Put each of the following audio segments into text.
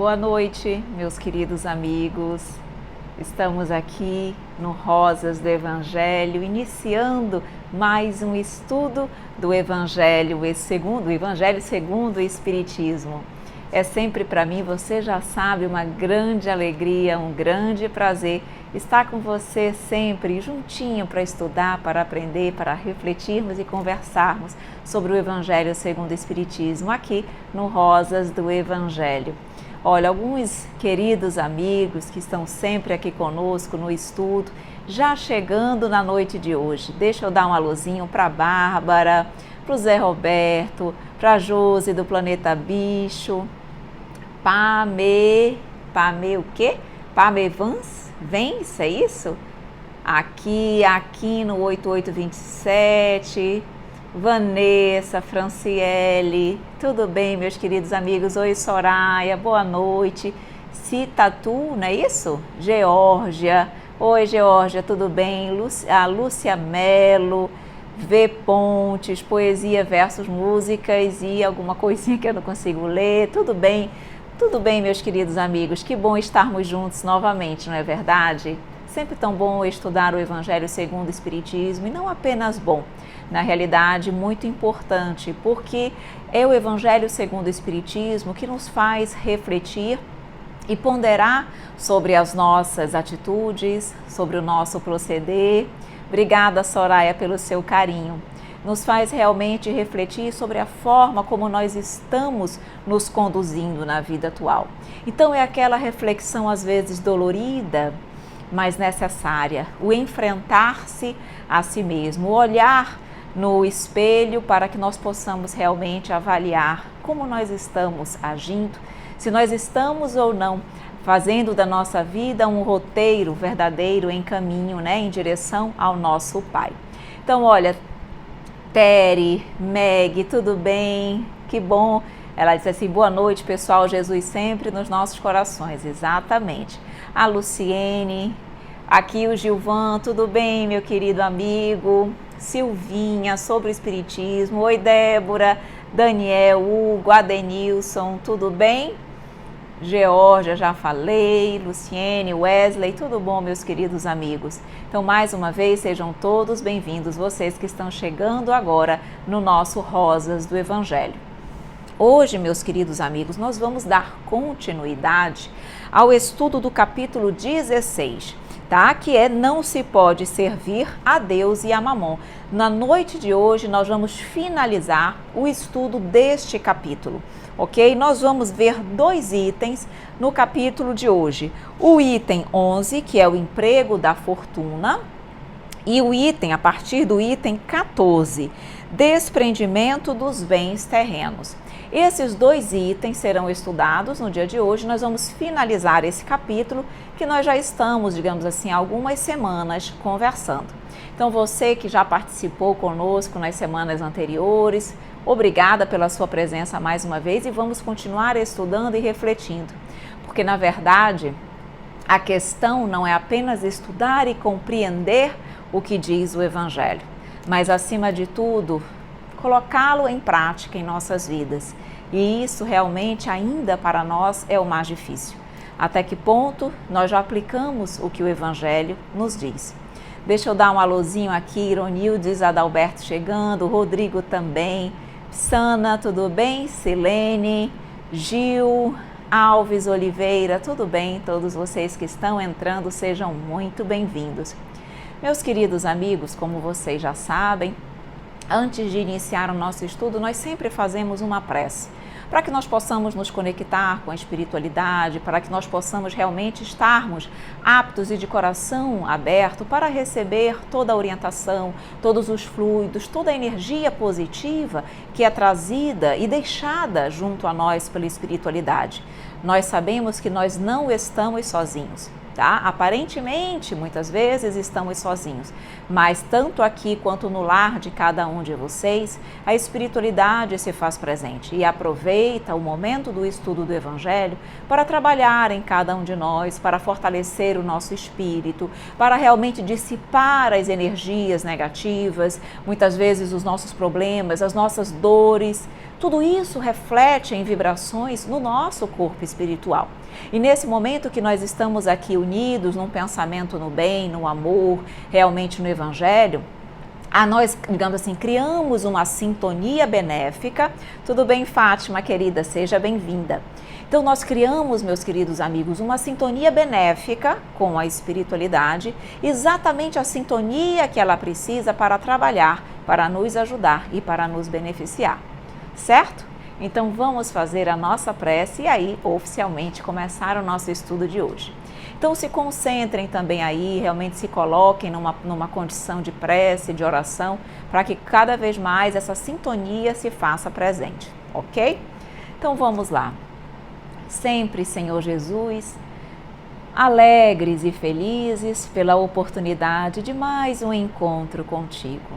Boa noite, meus queridos amigos. Estamos aqui no Rosas do Evangelho, iniciando mais um estudo do Evangelho segundo o Espiritismo. É sempre para mim, você já sabe, uma grande alegria, um grande prazer estar com você sempre juntinho para estudar, para aprender, para refletirmos e conversarmos sobre o Evangelho segundo o Espiritismo, aqui no Rosas do Evangelho. Olha, alguns queridos amigos que estão sempre aqui conosco no estudo, já chegando na noite de hoje. Deixa eu dar um alôzinho para a Bárbara, para o Zé Roberto, para a Josi do Planeta Bicho, Pame o quê? Pame Vence, é isso? Aqui no 8827, Vanessa, Franciele, tudo bem, meus queridos amigos? Oi, Soraya, boa noite. Citatu, não é isso? Geórgia, oi, Geórgia, tudo bem? A Lúcia Melo, V. Pontes, Poesia versus Músicas e alguma coisinha que eu não consigo ler, tudo bem? Tudo bem, meus queridos amigos, que bom estarmos juntos novamente, não é verdade? Sempre tão bom estudar o Evangelho segundo o Espiritismo, e não apenas bom, na realidade muito importante, porque é o Evangelho segundo o Espiritismo que nos faz refletir e ponderar sobre as nossas atitudes, sobre o nosso proceder. Obrigada, Soraya, pelo seu carinho. Nos faz realmente refletir sobre a forma como nós estamos nos conduzindo na vida atual. Então é aquela reflexão às vezes dolorida, mas necessária, o enfrentar-se a si mesmo, o olhar no espelho para que nós possamos realmente avaliar como nós estamos agindo, se nós estamos ou não fazendo da nossa vida um roteiro verdadeiro em caminho, em direção ao nosso Pai. Então, olha, Tere, Meg, tudo bem? Que bom. Ela disse assim, boa noite, pessoal, Jesus sempre nos nossos corações. Exatamente. A Luciene, aqui o Gilvan, tudo bem, meu querido amigo? Silvinha, sobre o Espiritismo. Oi, Débora, Daniel, Hugo, Adenilson, tudo bem? Geórgia, já falei, Luciene, Wesley, tudo bom, meus queridos amigos? Então, mais uma vez, sejam todos bem-vindos, vocês que estão chegando agora no nosso Rosas do Evangelho. Hoje, meus queridos amigos, nós vamos dar continuidade ao estudo do capítulo 16, que é Não se pode servir a Deus e a Mamon. Na noite de hoje, nós vamos finalizar o estudo deste capítulo, ok? Nós vamos ver dois itens no capítulo de hoje. O item 11, que é o emprego da fortuna, e o item, a partir do item 14, desprendimento dos bens terrenos. Esses dois itens serão estudados no dia de hoje. Nós vamos finalizar esse capítulo que nós já estamos, digamos assim, algumas semanas conversando. Então, você que já participou conosco nas semanas anteriores, obrigada pela sua presença mais uma vez e vamos continuar estudando e refletindo, porque na verdade a questão não é apenas estudar e compreender o que diz o Evangelho, mas acima de tudo colocá-lo em prática em nossas vidas. E isso realmente ainda para nós é o mais difícil. Até que ponto nós já aplicamos o que o Evangelho nos diz? Deixa eu dar um alôzinho aqui, Ironildes Adalberto chegando, Rodrigo também, Sana, tudo bem? Silene, Gil, Alves Oliveira, tudo bem? Todos vocês que estão entrando, sejam muito bem-vindos. Meus queridos amigos, como vocês já sabem, antes de iniciar o nosso estudo, nós sempre fazemos uma prece, para que nós possamos nos conectar com a espiritualidade, para que nós possamos realmente estarmos aptos e de coração aberto para receber toda a orientação, todos os fluidos, toda a energia positiva que é trazida e deixada junto a nós pela espiritualidade. Nós sabemos que nós não estamos sozinhos. Aparentemente, muitas vezes estamos sozinhos, mas tanto aqui quanto no lar de cada um de vocês, a espiritualidade se faz presente e aproveita o momento do estudo do Evangelho para trabalhar em cada um de nós, para fortalecer o nosso espírito, para realmente dissipar as energias negativas, muitas vezes os nossos problemas, as nossas dores. tudo isso reflete em vibrações no nosso corpo espiritual. E nesse momento que nós estamos aqui unidos num pensamento no bem, no amor, realmente no Evangelho, nós, digamos assim, criamos uma sintonia benéfica. Tudo bem, Fátima, querida? Seja bem-vinda. Então, nós criamos, meus queridos amigos, uma sintonia benéfica com a espiritualidade, exatamente a sintonia que ela precisa para trabalhar, para nos ajudar e para nos beneficiar, certo? Então, vamos fazer a nossa prece e aí, oficialmente, começar o nosso estudo de hoje. Então, se concentrem também aí, realmente se coloquem numa condição de prece, de oração, para que cada vez mais essa sintonia se faça presente, ok? Então, vamos lá. Sempre, Senhor Jesus, alegres e felizes pela oportunidade de mais um encontro contigo.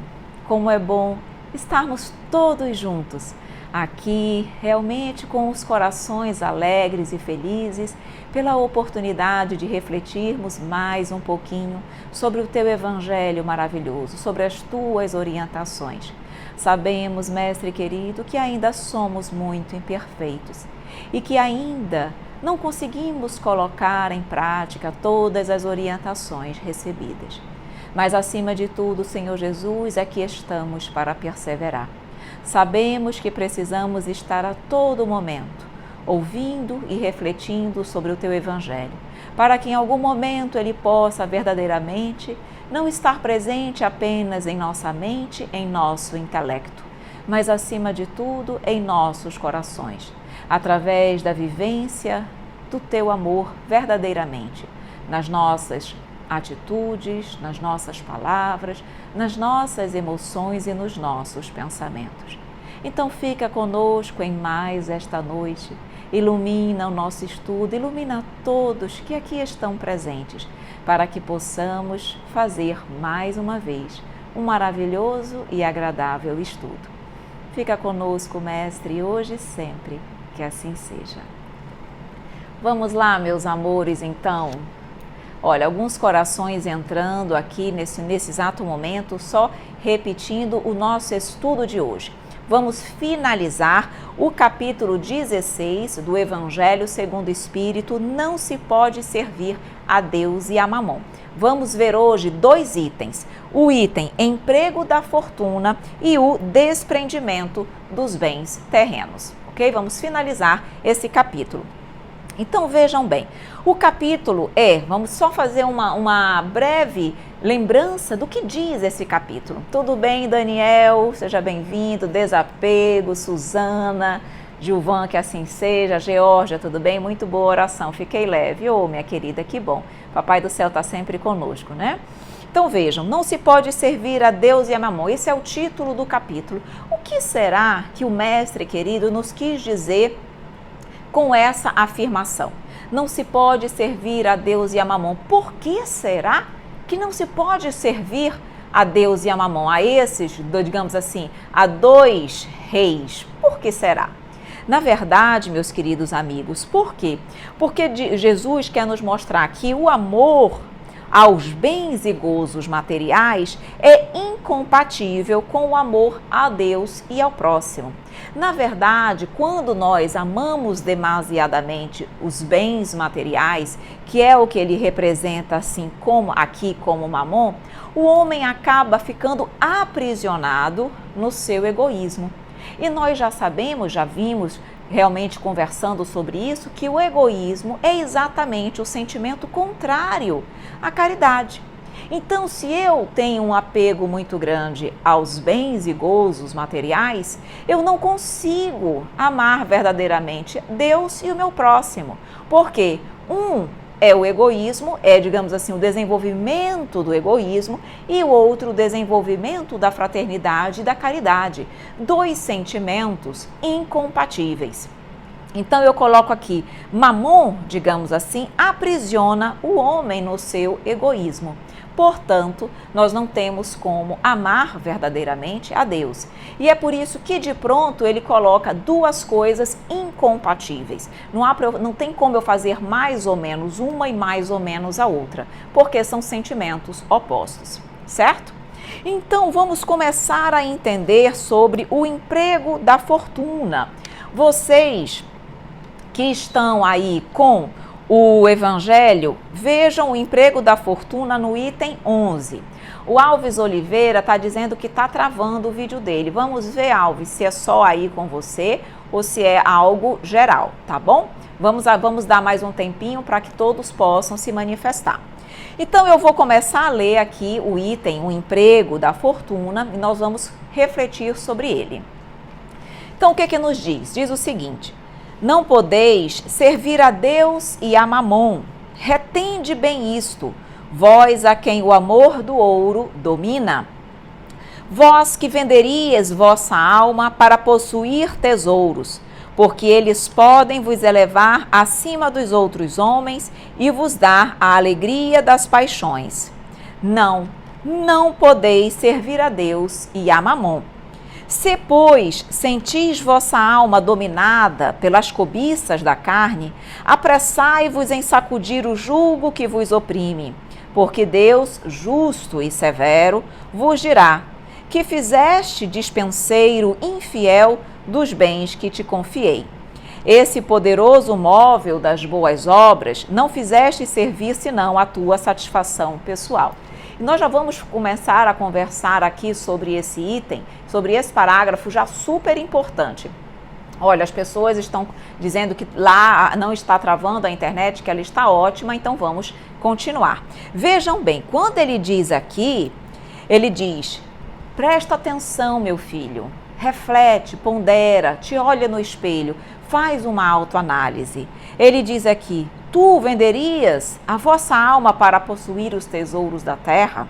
Como é bom estarmos todos juntos aqui, realmente com os corações alegres e felizes pela oportunidade de refletirmos mais um pouquinho sobre o teu Evangelho maravilhoso, sobre as tuas orientações. Sabemos, Mestre querido, que ainda somos muito imperfeitos e que ainda não conseguimos colocar em prática todas as orientações recebidas. Mas, acima de tudo, Senhor Jesus, aqui estamos para perseverar. Sabemos que precisamos estar a todo momento ouvindo e refletindo sobre o teu Evangelho, para que em algum momento ele possa verdadeiramente não estar presente apenas em nossa mente, em nosso intelecto, mas, acima de tudo, em nossos corações, através da vivência do teu amor verdadeiramente, nas nossas atitudes, nas nossas palavras, nas nossas emoções e nos nossos pensamentos. Então fica conosco em mais esta noite, ilumina o nosso estudo, ilumina todos que aqui estão presentes, para que possamos fazer mais uma vez um maravilhoso e agradável estudo. Fica conosco, Mestre, hoje e sempre, que assim seja. Vamos lá, meus amores, então. Olha, alguns corações entrando aqui nesse exato momento, só repetindo o nosso estudo de hoje. Vamos finalizar o capítulo 16 do Evangelho segundo o Espírito, não se pode servir a Deus e a Mamon. Vamos ver hoje 2 itens, o item emprego da fortuna e o desprendimento dos bens terrenos, ok? Vamos finalizar esse capítulo. Então vejam bem, o capítulo vamos só fazer uma breve lembrança do que diz esse capítulo. Tudo bem, Daniel? Seja bem-vindo, Desapego, Suzana, Gilvan, que assim seja, Geórgia, tudo bem? Muito boa oração, fiquei leve. Minha querida, que bom. Papai do céu está sempre conosco, né? Então vejam, não se pode servir a Deus e a Mamon. Esse é o título do capítulo. O que será que o Mestre querido nos quis dizer com essa afirmação? Não se pode servir a Deus e a Mamon. Por que será que não se pode servir a Deus e a Mamon? A esses, digamos assim, a 2 reis. Por que será? Na verdade, meus queridos amigos, por quê? Porque Jesus quer nos mostrar que o amor aos bens e gozos materiais é incompatível com o amor a Deus e ao próximo. Na verdade, quando nós amamos demasiadamente os bens materiais, que é o que ele representa assim como aqui como Mamon, o homem acaba ficando aprisionado no seu egoísmo. E nós já sabemos, já vimos realmente conversando sobre isso, que o egoísmo é exatamente o sentimento contrário à caridade. Então, se eu tenho um apego muito grande aos bens e gozos materiais, eu não consigo amar verdadeiramente Deus e o meu próximo. Porque é o egoísmo, digamos assim, o desenvolvimento do egoísmo, e o outro, o desenvolvimento da fraternidade e da caridade. 2 sentimentos incompatíveis. Então eu coloco aqui, Mamon, digamos assim, aprisiona o homem no seu egoísmo. Portanto, nós não temos como amar verdadeiramente a Deus. E é por isso que de pronto ele coloca 2 coisas incompatíveis. Não tem como eu fazer mais ou menos uma e mais ou menos a outra, porque são sentimentos opostos, certo? Então, vamos começar a entender sobre o emprego da fortuna. Vocês que estão aí com o Evangelho, vejam o emprego da fortuna no item 11. O Alves Oliveira está dizendo que está travando o vídeo dele. Vamos ver, Alves, se é só aí com você ou se é algo geral, tá bom? Vamos dar mais um tempinho para que todos possam se manifestar. Então, eu vou começar a ler aqui o item, o emprego da fortuna, e nós vamos refletir sobre ele. Então, o que nos diz? Diz o seguinte: não podeis servir a Deus e a Mamon. Retende bem isto, vós a quem o amor do ouro domina. Vós que venderias vossa alma para possuir tesouros, porque eles podem vos elevar acima dos outros homens e vos dar a alegria das paixões. Não podeis servir a Deus e a Mamon. Se, pois, sentis vossa alma dominada pelas cobiças da carne, apressai-vos em sacudir o jugo que vos oprime, porque Deus, justo e severo, vos dirá: que fizeste dispenseiro infiel dos bens que te confiei. Esse poderoso móvel das boas obras não fizeste servir senão a tua satisfação pessoal. E nós já vamos começar a conversar aqui sobre esse item, sobre esse parágrafo já super importante. Olha, as pessoas estão dizendo que lá não está travando a internet, que ela está ótima, então vamos continuar. Vejam bem, quando ele diz aqui, ele diz: presta atenção, meu filho, reflete, pondera, te olha no espelho, faz uma autoanálise. Ele diz aqui: tu venderias a vossa alma para possuir os tesouros da terra?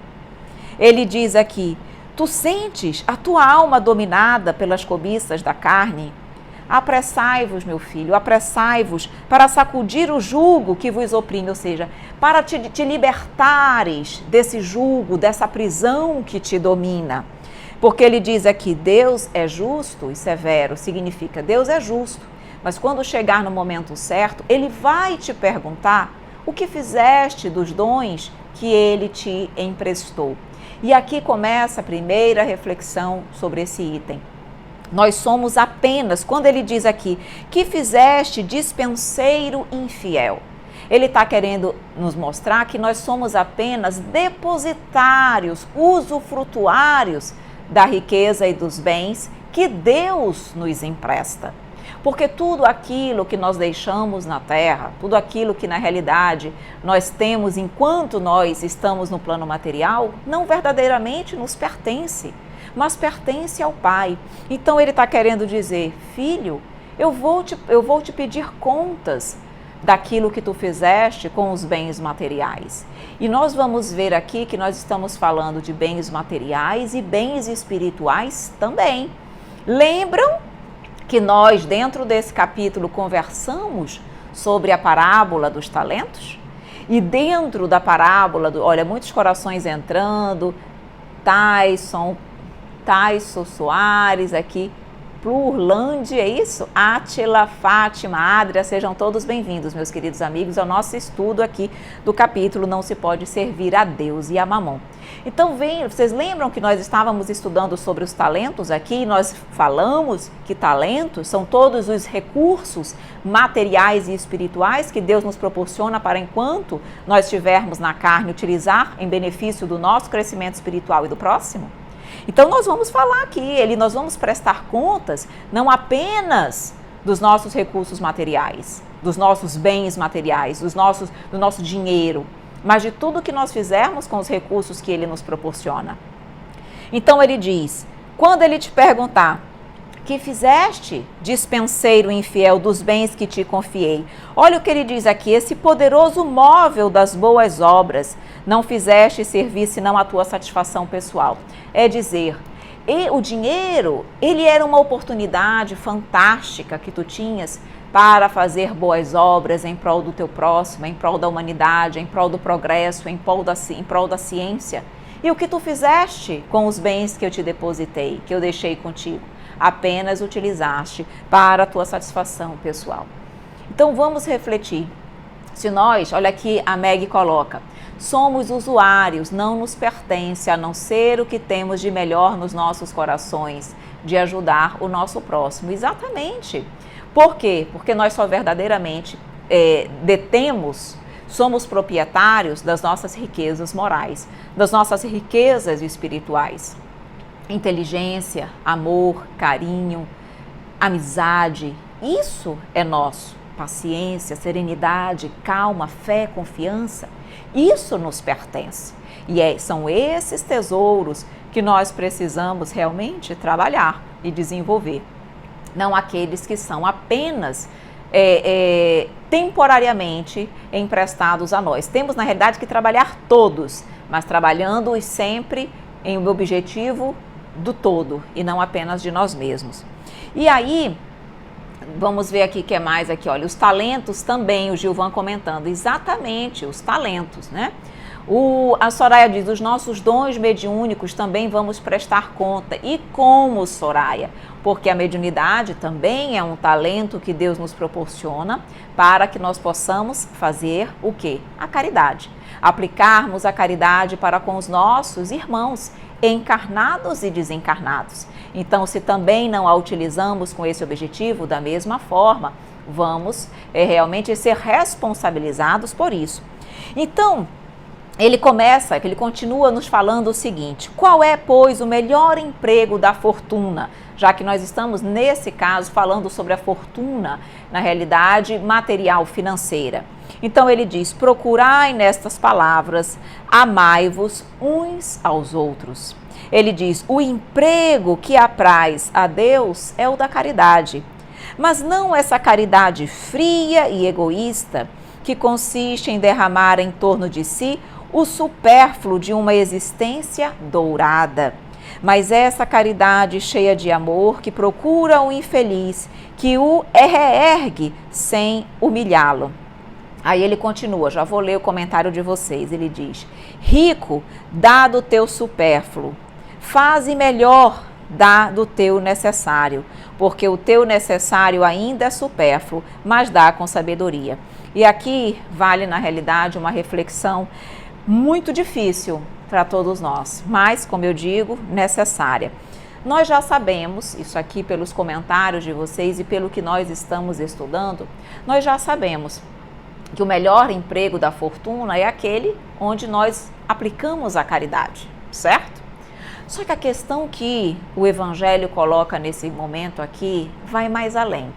Ele diz aqui: tu sentes a tua alma dominada pelas cobiças da carne? Apressai-vos, meu filho, apressai-vos para sacudir o jugo que vos oprime, ou seja, para te libertares desse jugo, dessa prisão que te domina. Porque ele diz aqui: Deus é justo e severo, significa Deus é justo, mas quando chegar no momento certo, ele vai te perguntar o que fizeste dos dons que ele te emprestou. E aqui começa a primeira reflexão sobre esse item. Nós somos apenas, quando ele diz aqui, que fizeste dispenseiro infiel, ele está querendo nos mostrar que nós somos apenas depositários, usufrutuários da riqueza e dos bens que Deus nos empresta. Porque tudo aquilo que nós deixamos na terra, tudo aquilo que na realidade nós temos enquanto nós estamos no plano material, não verdadeiramente nos pertence, mas pertence ao Pai. Então ele está querendo dizer: filho, eu vou te pedir contas daquilo que tu fizeste com os bens materiais. E nós vamos ver aqui que nós estamos falando de bens materiais e bens espirituais também. Lembram que nós, dentro desse capítulo, conversamos sobre a parábola dos talentos? E dentro da parábola, olha, muitos corações entrando, Tyson Soares aqui, Plurlândia, é isso? Átila, Fátima, Adria, sejam todos bem-vindos, meus queridos amigos, ao nosso estudo aqui do capítulo Não se pode servir a Deus e a Mamon. Então, vocês lembram que nós estávamos estudando sobre os talentos aqui? Nós falamos que talentos são todos os recursos materiais e espirituais que Deus nos proporciona para, enquanto nós estivermos na carne, utilizar em benefício do nosso crescimento espiritual e do próximo? Então, nós vamos falar aqui, nós vamos prestar contas não apenas dos nossos recursos materiais, dos nossos bens materiais, do nosso dinheiro, mas de tudo que nós fizermos com os recursos que ele nos proporciona. Então, ele diz: quando ele te perguntar, que fizeste, dispenseiro infiel dos bens que te confiei? Olha o que ele diz aqui: esse poderoso móvel das boas obras não fizeste servir senão a tua satisfação pessoal. É dizer, o dinheiro, ele era uma oportunidade fantástica que tu tinhas para fazer boas obras em prol do teu próximo, em prol da humanidade, em prol do progresso, em prol da ciência. E o que tu fizeste com os bens que eu te depositei, que eu deixei contigo? Apenas utilizaste para a tua satisfação pessoal. Então vamos refletir. Se nós, olha aqui a Meg coloca, Somos usuários, não nos pertence a não ser o que temos de melhor nos nossos corações, de ajudar o nosso próximo. Exatamente. Por quê? Porque nós só verdadeiramente detemos, somos proprietários das nossas riquezas morais, das nossas riquezas espirituais. Inteligência, amor, carinho, amizade, isso é nosso. Paciência, serenidade, calma, fé, confiança, isso nos pertence. E são esses tesouros que nós precisamos realmente trabalhar e desenvolver. Não aqueles que são apenas temporariamente emprestados a nós. Temos, na realidade, que trabalhar todos, mas trabalhando sempre em um objetivo do todo e não apenas de nós mesmos. E aí, vamos ver aqui o que é mais aqui, olha, os talentos também, o Gilvan comentando, exatamente, os talentos, né? A Soraya diz, os nossos dons mediúnicos também vamos prestar conta. E como, Soraya? Porque a mediunidade também é um talento que Deus nos proporciona para que nós possamos fazer o quê? A caridade. Aplicarmos a caridade para com os nossos irmãos, encarnados e desencarnados. Então, se também não a utilizamos com esse objetivo, da mesma forma, vamos realmente ser responsabilizados por isso. Então, ele continua nos falando o seguinte: qual é, pois, o melhor emprego da fortuna? Já que nós estamos, nesse caso, falando sobre a fortuna, na realidade, material, financeira. Então ele diz, procurai nestas palavras, amai-vos uns aos outros. Ele diz, o emprego que apraz a Deus é o da caridade, mas não essa caridade fria e egoísta, que consiste em derramar em torno de si o supérfluo de uma existência dourada, mas essa caridade cheia de amor que procura o infeliz, que o reergue sem humilhá-lo. Aí ele continua, já vou ler o comentário de vocês, ele diz, rico, dá do teu supérfluo, faze melhor, dá do teu necessário, porque o teu necessário ainda é supérfluo, mas dá com sabedoria. E aqui vale, na realidade, uma reflexão muito difícil para todos nós, mas, como eu digo, necessária. Nós já sabemos, isso aqui pelos comentários de vocês e pelo que nós estamos estudando, nós já sabemos que o melhor emprego da fortuna é aquele onde nós aplicamos a caridade, certo? Só que a questão que o Evangelho coloca nesse momento aqui vai mais além.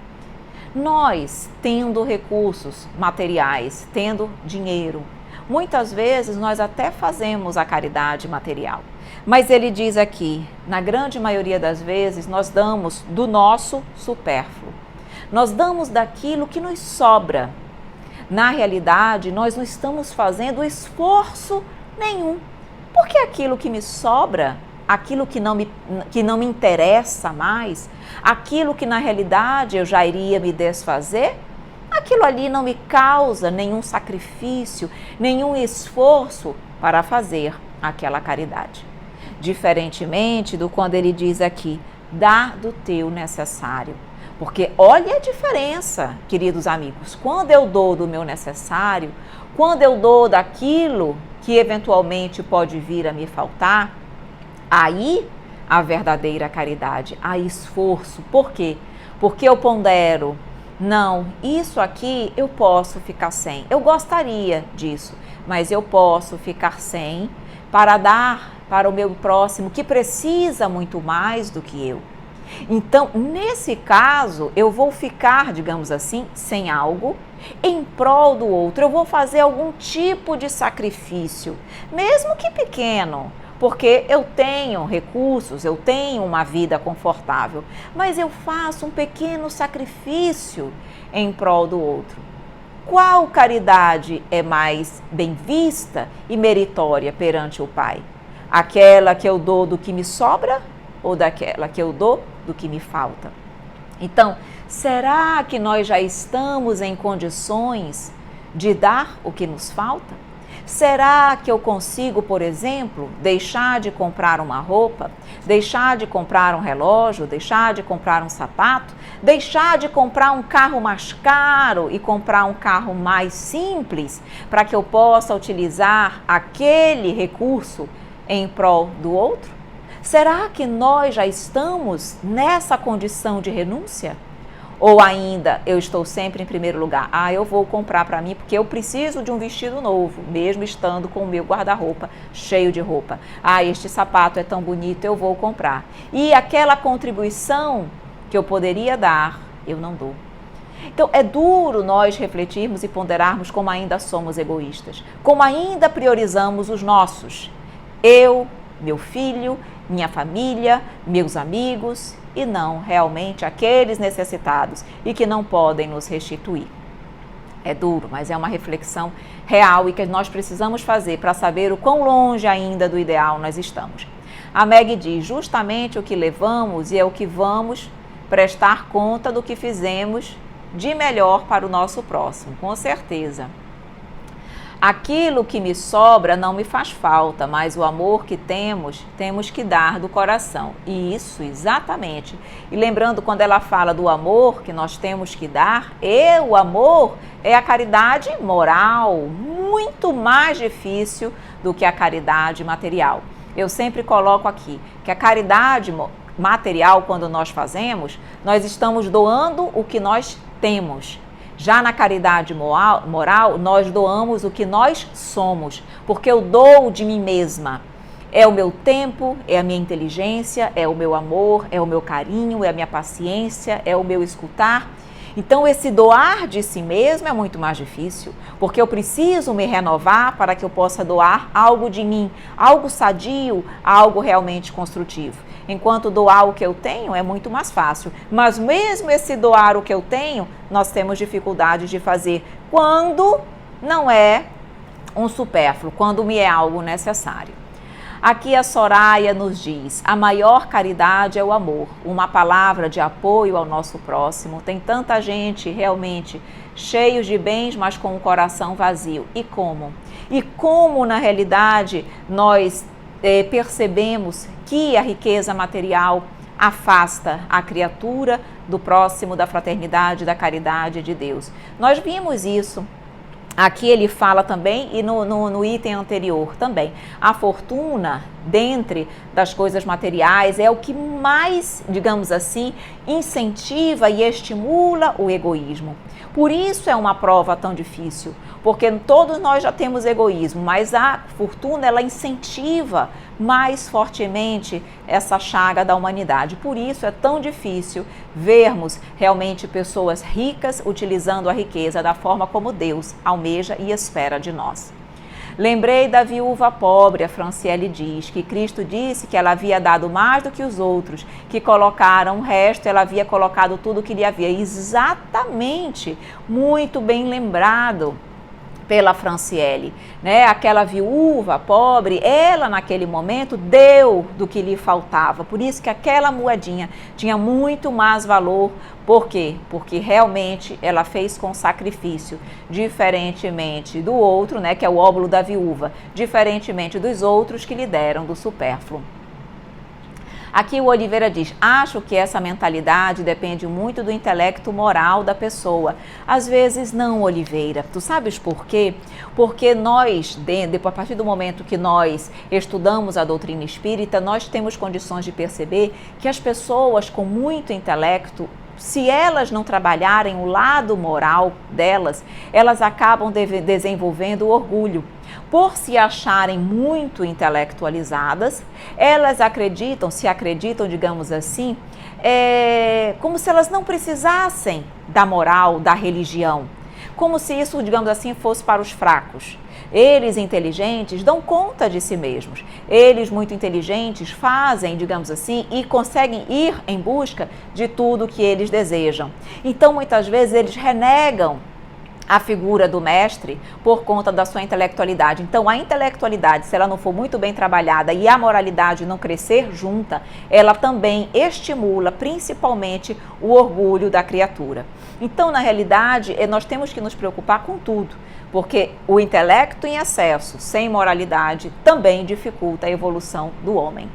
Nós, tendo recursos materiais, tendo dinheiro, muitas vezes nós até fazemos a caridade material. Mas ele diz aqui, na grande maioria das vezes, nós damos do nosso supérfluo. Nós damos daquilo que nos sobra. Na realidade, nós não estamos fazendo esforço nenhum. Porque aquilo que me sobra, aquilo que não me interessa mais, aquilo que na realidade eu já iria me desfazer, aquilo ali não me causa nenhum sacrifício, nenhum esforço para fazer aquela caridade. Diferentemente do quando ele diz aqui, dá do teu necessário. Porque olha a diferença, queridos amigos, quando eu dou do meu necessário, quando eu dou daquilo que eventualmente pode vir a me faltar, aí a verdadeira caridade, há esforço. Por quê? Porque eu pondero, não, isso aqui eu posso ficar sem. Eu gostaria disso, mas eu posso ficar sem para dar para o meu próximo que precisa muito mais do que eu. Então, nesse caso, eu vou ficar, digamos assim, sem algo em prol do outro. Eu vou fazer algum tipo de sacrifício, mesmo que pequeno, porque eu tenho recursos, eu tenho uma vida confortável, mas eu faço um pequeno sacrifício em prol do outro. Qual caridade é mais bem vista e meritória perante o Pai? Aquela que eu dou do que me sobra ou daquela que eu dou do que me falta? Então, será que nós já estamos em condições de dar o que nos falta? Será que eu consigo, por exemplo, deixar de comprar uma roupa, deixar de comprar um relógio, deixar de comprar um sapato, deixar de comprar um carro mais caro e comprar um carro mais simples, para que eu possa utilizar aquele recurso em prol do outro? Será que nós já estamos nessa condição de renúncia? Ou ainda, eu estou sempre em primeiro lugar. Eu vou comprar para mim porque eu preciso de um vestido novo, mesmo estando com o meu guarda-roupa cheio de roupa. Este sapato é tão bonito, eu vou comprar. E aquela contribuição que eu poderia dar, eu não dou. Então, é duro nós refletirmos e ponderarmos como ainda somos egoístas, como ainda priorizamos os nossos. Eu, meu filho, minha família, meus amigos, e não realmente aqueles necessitados e que não podem nos restituir. É duro, mas é uma reflexão real e que nós precisamos fazer para saber o quão longe ainda do ideal nós estamos. A Meg diz: justamente o que levamos e é o que vamos prestar conta do que fizemos de melhor para o nosso próximo, com certeza. Aquilo que me sobra não me faz falta, mas o amor que temos que dar do coração. E isso, exatamente. E lembrando, quando ela fala do amor que nós temos que dar, o amor é a caridade moral, muito mais difícil do que a caridade material. Eu sempre coloco aqui que a caridade material, quando nós fazemos, nós estamos doando o que nós temos. Já na caridade moral, nós doamos o que nós somos, porque eu dou de mim mesma. É o meu tempo, é a minha inteligência, é o meu amor, é o meu carinho, é a minha paciência, é o meu escutar. Então, esse doar de si mesmo é muito mais difícil, porque eu preciso me renovar para que eu possa doar algo de mim, algo sadio, algo realmente construtivo. Enquanto doar o que eu tenho é muito mais fácil. Mas mesmo esse doar o que eu tenho, nós temos dificuldade de fazer quando não é um supérfluo, quando me é algo necessário. Aqui a Soraya nos diz: a maior caridade é o amor, uma palavra de apoio ao nosso próximo. Tem tanta gente realmente cheios de bens, mas com o coração vazio. E como? E como na realidade nós percebemos que a riqueza material afasta a criatura do próximo, da fraternidade, da caridade de Deus. Nós vimos isso. Aqui ele fala também, e no item anterior também, a fortuna, dentre das coisas materiais, é o que mais, digamos assim, incentiva e estimula o egoísmo. Por isso é uma prova tão difícil, porque todos nós já temos egoísmo, mas a fortuna, ela incentiva mais fortemente essa chaga da humanidade. Por isso é tão difícil vermos realmente pessoas ricas utilizando a riqueza da forma como Deus almeja e espera de nós. Lembrei da viúva pobre, a Franciele diz, que Cristo disse que ela havia dado mais do que os outros, que colocaram o resto, ela havia colocado tudo o que lhe havia. Exatamente, muito bem lembrado pela Franciele, né? Aquela viúva pobre, ela naquele momento deu do que lhe faltava, por isso que aquela moedinha tinha muito mais valor. Por quê? Porque realmente ela fez com sacrifício, diferentemente do outro, né, que é o óbolo da viúva, diferentemente dos outros que lhe deram do supérfluo. Aqui o Oliveira diz: acho que essa mentalidade depende muito do intelecto moral da pessoa. Às vezes não, Oliveira. Tu sabes por quê? Porque nós, a partir do momento que nós estudamos a doutrina espírita, nós temos condições de perceber que as pessoas com muito intelecto, se elas não trabalharem o lado moral delas, elas acabam desenvolvendo o orgulho. Por se acharem muito intelectualizadas, elas acreditam, digamos assim, como se elas não precisassem da moral, da religião. Como se isso, digamos assim, fosse para os fracos. Eles, inteligentes, dão conta de si mesmos. Eles, muito inteligentes, fazem, digamos assim, e conseguem ir em busca de tudo que eles desejam. Então, muitas vezes, eles renegam a figura do mestre por conta da sua intelectualidade. Então, a intelectualidade, se ela não for muito bem trabalhada e a moralidade não crescer junta, ela também estimula principalmente o orgulho da criatura. Então, na realidade, nós temos que nos preocupar com tudo. porque o intelecto em excesso, sem moralidade, também dificulta a evolução do homem.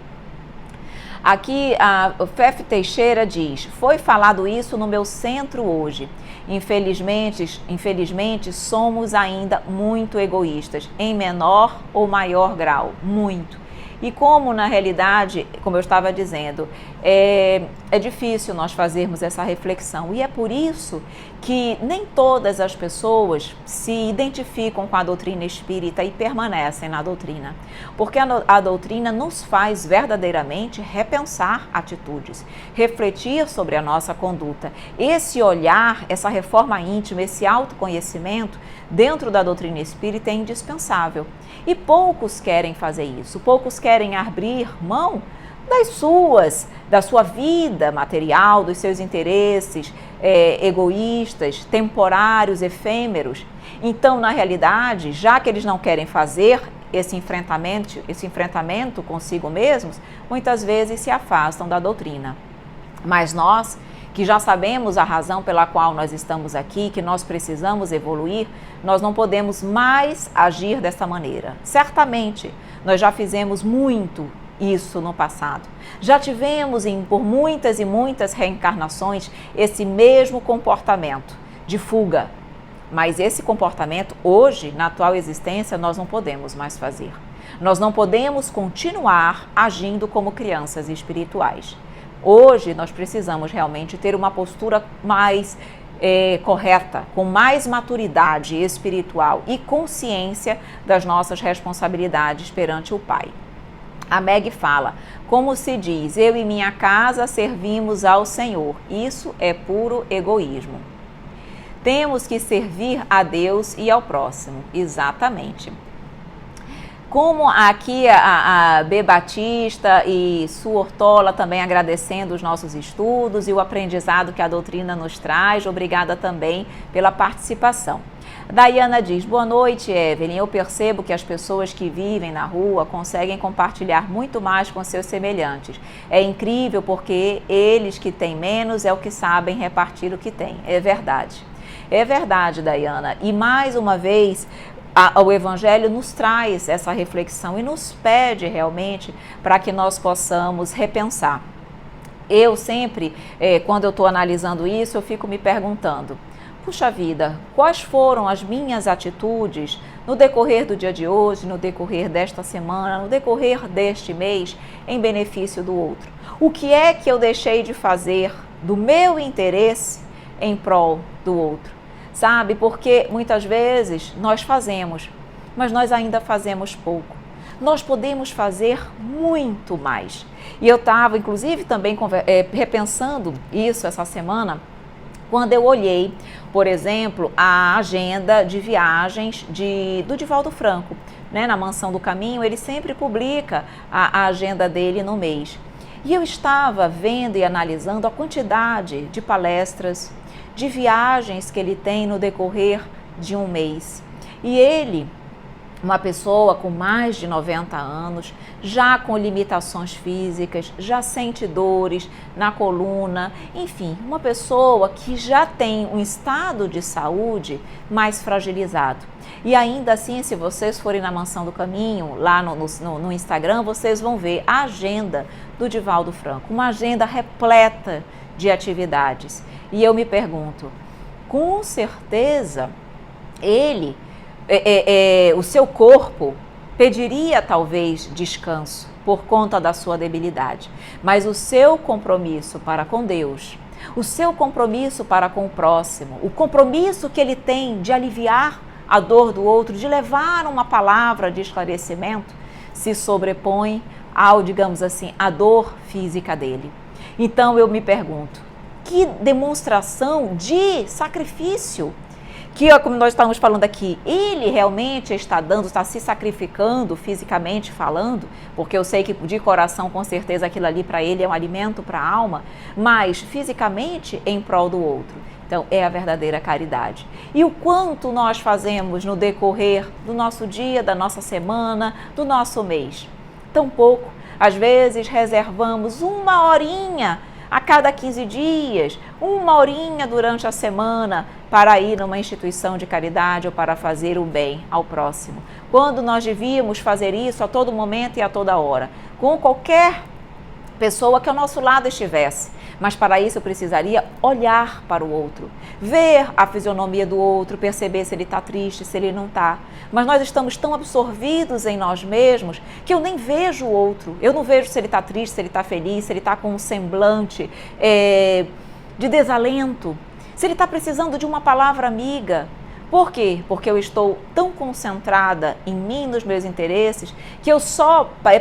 Aqui a Fef Teixeira diz: foi falado isso no meu centro hoje. Infelizmente somos ainda muito egoístas, em menor ou maior grau, muito. E como na realidade, como eu estava dizendo, é difícil nós fazermos essa reflexão. E é por isso que nem todas as pessoas se identificam com a doutrina espírita e permanecem na doutrina. Porque a doutrina nos faz verdadeiramente repensar atitudes, refletir sobre a nossa conduta. Esse olhar, essa reforma íntima, esse autoconhecimento dentro da doutrina espírita é indispensável. E poucos querem fazer isso, poucos querem abrir mão da sua vida material, dos seus interesses egoístas, temporários, efêmeros. Então, na realidade, já que eles não querem fazer esse enfrentamento consigo mesmos, muitas vezes se afastam da doutrina. Mas nós, que já sabemos a razão pela qual nós estamos aqui, que nós precisamos evoluir, nós não podemos mais agir dessa maneira. Certamente, nós já fizemos muito isso no passado. Já tivemos por muitas e muitas reencarnações esse mesmo comportamento de fuga. Mas esse comportamento, hoje, na atual existência, nós não podemos mais fazer. Nós não podemos continuar agindo como crianças espirituais. Hoje, nós precisamos realmente ter uma postura mais correta, com mais maturidade espiritual e consciência das nossas responsabilidades perante o Pai. A Meg fala: como se diz, eu e minha casa servimos ao Senhor. Isso é puro egoísmo. Temos que servir a Deus e ao próximo. Exatamente. Como aqui a B. Batista e Su Ortola também agradecendo os nossos estudos e o aprendizado que a doutrina nos traz. Obrigada também pela participação. Daiana diz: boa noite, Evelyn. Eu percebo que as pessoas que vivem na rua conseguem compartilhar muito mais com seus semelhantes. É incrível porque eles que têm menos é o que sabem repartir o que têm. É verdade. É verdade, Daiana. E mais uma vez, o Evangelho nos traz essa reflexão e nos pede realmente para que nós possamos repensar. Eu sempre, quando eu estou analisando isso, eu fico me perguntando: puxa vida, quais foram as minhas atitudes no decorrer do dia de hoje, no decorrer desta semana, no decorrer deste mês, em benefício do outro? O que é que eu deixei de fazer do meu interesse em prol do outro? Sabe, porque muitas vezes nós fazemos, mas nós ainda fazemos pouco. Nós podemos fazer muito mais. E eu estava, inclusive, também repensando isso essa semana, quando eu olhei, por exemplo, a agenda de viagens do Divaldo Franco. Na Mansão do Caminho, ele sempre publica a agenda dele no mês. E eu estava vendo e analisando a quantidade de palestras, de viagens que ele tem no decorrer de um mês. E ele, uma pessoa com mais de 90 anos, já com limitações físicas, já sente dores na coluna, enfim, uma pessoa que já tem um estado de saúde mais fragilizado. E ainda assim, se vocês forem na Mansão do Caminho, lá no Instagram, vocês vão ver a agenda do Divaldo Franco, uma agenda repleta de atividades. E eu me pergunto, com certeza, o seu corpo pediria talvez descanso por conta da sua debilidade, mas o seu compromisso para com Deus, o seu compromisso para com o próximo, o compromisso que ele tem de aliviar a dor do outro, de levar uma palavra de esclarecimento, se sobrepõe ao, digamos assim, a dor física dele. Então eu me pergunto, que demonstração de sacrifício, como nós estamos falando aqui, ele realmente está se sacrificando fisicamente falando, porque eu sei que de coração com certeza aquilo ali para ele é um alimento para a alma, mas fisicamente em prol do outro. Então é a verdadeira caridade. E o quanto nós fazemos no decorrer do nosso dia, da nossa semana, do nosso mês? Tão pouco. Às vezes reservamos uma horinha a cada 15 dias, 1 horinha durante a semana para ir numa instituição de caridade ou para fazer o bem ao próximo. Quando nós devíamos fazer isso a todo momento e a toda hora, com qualquer pessoa que ao nosso lado estivesse. Mas para isso eu precisaria olhar para o outro, ver a fisionomia do outro, perceber se ele está triste, se ele não está. Mas nós estamos tão absorvidos em nós mesmos que eu nem vejo o outro. Eu não vejo se ele está triste, se ele está feliz, se ele está com um semblante de desalento, se ele está precisando de uma palavra amiga. Por quê? Porque eu estou tão concentrada em mim, nos meus interesses, que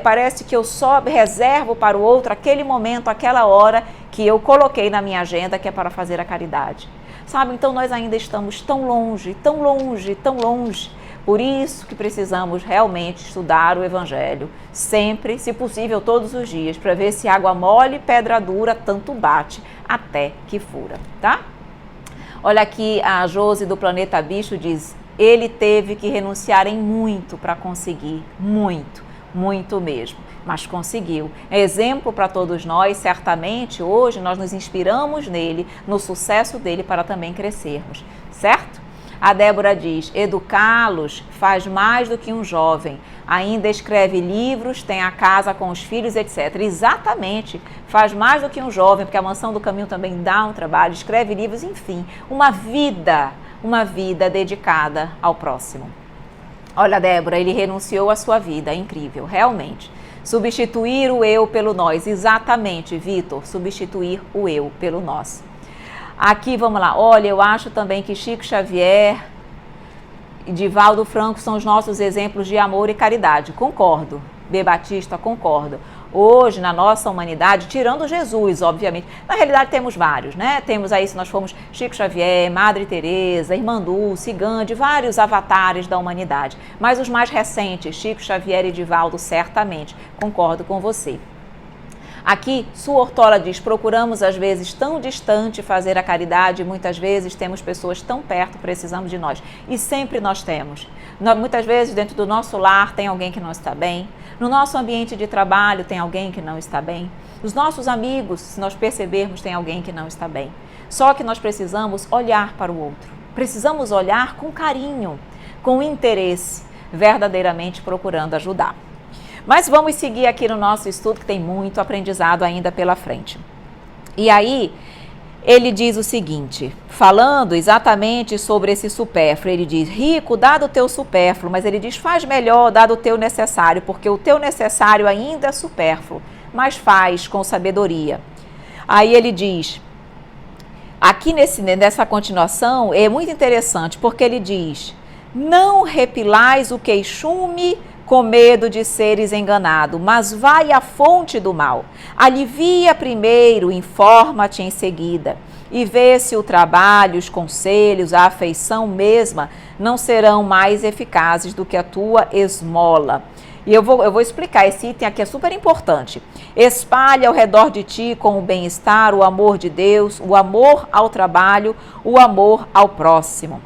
parece que eu só reservo para o outro aquele momento, aquela hora que eu coloquei na minha agenda, que é para fazer a caridade. Sabe? Então nós ainda estamos tão longe, tão longe, tão longe. Por isso que precisamos realmente estudar o Evangelho, sempre, se possível, todos os dias, para ver se água mole, pedra dura, tanto bate até que fura, tá? Olha aqui, a Josi do Planeta Bicho diz, ele teve que renunciar em muito para conseguir, muito mesmo, mas conseguiu. É exemplo para todos nós, certamente hoje nós nos inspiramos nele, no sucesso dele para também crescermos, certo? A Débora diz, educá-los faz mais do que um jovem, ainda escreve livros, tem a casa com os filhos, etc. Exatamente, faz mais do que um jovem, porque a Mansão do Caminho também dá um trabalho, escreve livros, enfim, uma vida dedicada ao próximo. Olha, Débora, ele renunciou à sua vida, é incrível, realmente. Substituir o eu pelo nós, exatamente, Vitor, substituir o eu pelo nós. Aqui, vamos lá, olha, eu acho também que Chico Xavier e Divaldo Franco são os nossos exemplos de amor e caridade. Concordo, B. Batista, concordo. Hoje, na nossa humanidade, tirando Jesus, obviamente, na realidade temos vários, né? Temos aí, se nós formos Chico Xavier, Madre Teresa, Irmã Dulce, Gandhi, vários avatares da humanidade. Mas os mais recentes, Chico Xavier e Divaldo, certamente, concordo com você. Aqui, Su Ortola diz, procuramos às vezes tão distante fazer a caridade, muitas vezes temos pessoas tão perto, precisamos de nós. E sempre nós temos. Muitas vezes dentro do nosso lar tem alguém que não está bem, no nosso ambiente de trabalho tem alguém que não está bem, os nossos amigos, se nós percebermos, tem alguém que não está bem. Só que nós precisamos olhar para o outro, precisamos olhar com carinho, com interesse, verdadeiramente procurando ajudar. Mas vamos seguir aqui no nosso estudo, que tem muito aprendizado ainda pela frente. E aí, ele diz o seguinte, falando exatamente sobre esse supérfluo, ele diz, rico, dá do teu supérfluo, mas ele diz, faz melhor, dá do teu necessário, porque o teu necessário ainda é supérfluo, mas faz com sabedoria. Aí ele diz, aqui nessa continuação, é muito interessante, porque ele diz, não repilais o queixume com medo de seres enganado, mas vai à fonte do mal. Alivia primeiro, informa-te em seguida, e vê se o trabalho, os conselhos, a afeição mesma não serão mais eficazes do que a tua esmola. E eu vou explicar, esse item aqui é super importante. Espalha ao redor de ti com o bem-estar, o amor de Deus, o amor ao trabalho, o amor ao próximo.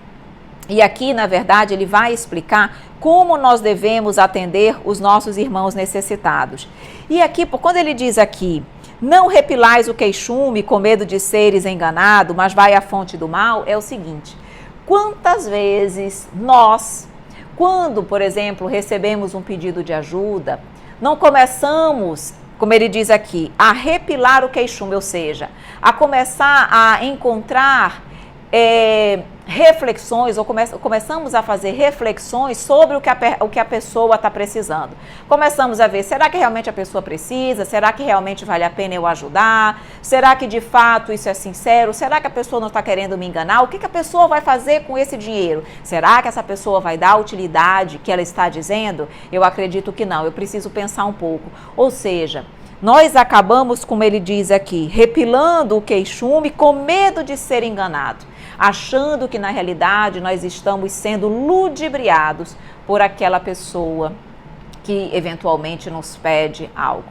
E aqui, na verdade, ele vai explicar como nós devemos atender os nossos irmãos necessitados. E aqui, quando ele diz aqui, não repilais o queixume com medo de seres enganado, mas vai à fonte do mal, é o seguinte, quantas vezes nós, quando, por exemplo, recebemos um pedido de ajuda, não começamos, como ele diz aqui, a repilar o queixume, ou seja, a começar a encontrar reflexões, ou começamos a fazer reflexões sobre o que a pessoa está precisando. Começamos a ver, será que realmente a pessoa precisa? Será que realmente vale a pena eu ajudar? Será que de fato isso é sincero? Será que a pessoa não está querendo me enganar? O que a pessoa vai fazer com esse dinheiro? Será que essa pessoa vai dar a utilidade que ela está dizendo? Eu acredito que não, eu preciso pensar um pouco. Ou seja, nós acabamos, como ele diz aqui, repilando o queixume com medo de ser enganado, achando que na realidade nós estamos sendo ludibriados por aquela pessoa que eventualmente nos pede algo.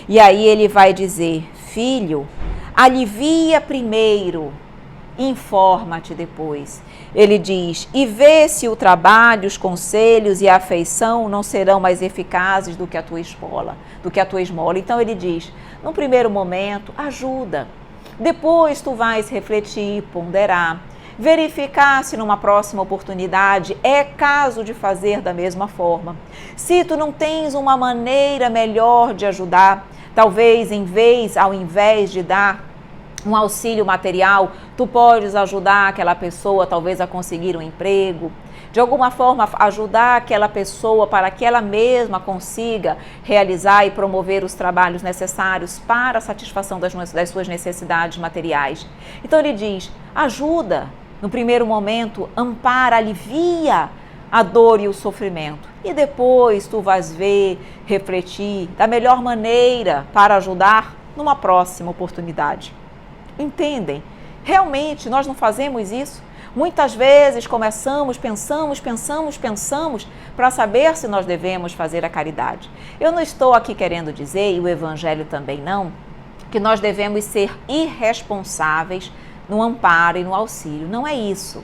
E aí ele vai dizer, filho, alivia primeiro, informa-te depois. Ele diz, e vê se o trabalho, os conselhos e a afeição não serão mais eficazes do que a tua esmola. Então ele diz, no primeiro momento, ajuda. Depois tu vais refletir, ponderar, verificar se numa próxima oportunidade é caso de fazer da mesma forma. Se tu não tens uma maneira melhor de ajudar, talvez ao invés de dar um auxílio material, tu podes ajudar aquela pessoa talvez a conseguir um emprego, de alguma forma ajudar aquela pessoa para que ela mesma consiga realizar e promover os trabalhos necessários para a satisfação das suas necessidades materiais. Então ele diz, ajuda, no primeiro momento, ampara, alivia a dor e o sofrimento. E depois tu vais ver, refletir da melhor maneira para ajudar numa próxima oportunidade. Entendem? Realmente nós não fazemos isso? Muitas vezes pensamos para saber se nós devemos fazer a caridade. Eu não estou aqui querendo dizer, e o Evangelho também não, que nós devemos ser irresponsáveis no amparo e no auxílio. Não é isso.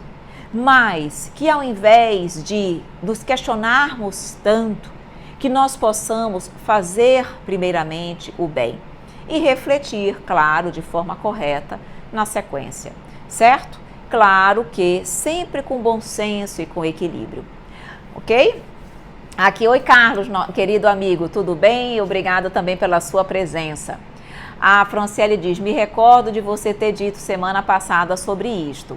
Mas que ao invés de nos questionarmos tanto, que nós possamos fazer primeiramente o bem e refletir, claro, de forma correta na sequência, certo? Claro que sempre com bom senso e com equilíbrio, ok? Aqui, oi Carlos, querido amigo, tudo bem? Obrigada também pela sua presença. A Franciele diz, me recordo de você ter dito semana passada sobre isto,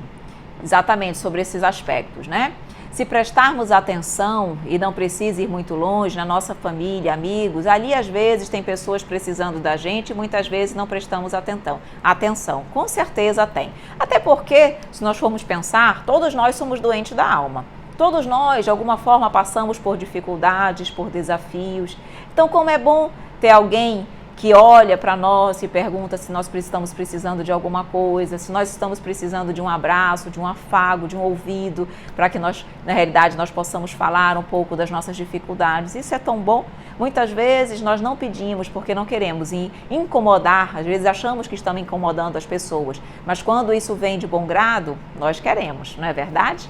exatamente sobre esses aspectos, né? Se prestarmos atenção, e não precisa ir muito longe, na nossa família, amigos, ali às vezes tem pessoas precisando da gente e muitas vezes não prestamos atenção. Com certeza tem. Até porque, se nós formos pensar, todos nós somos doentes da alma. Todos nós, de alguma forma, passamos por dificuldades, por desafios. Então, como é bom ter alguém que olha para nós e pergunta se nós estamos precisando de alguma coisa, se nós estamos precisando de um abraço, de um afago, de um ouvido, para que nós, na realidade, nós possamos falar um pouco das nossas dificuldades. Isso é tão bom. Muitas vezes nós não pedimos porque não queremos incomodar, às vezes achamos que estamos incomodando as pessoas, mas quando isso vem de bom grado, nós queremos, não é verdade?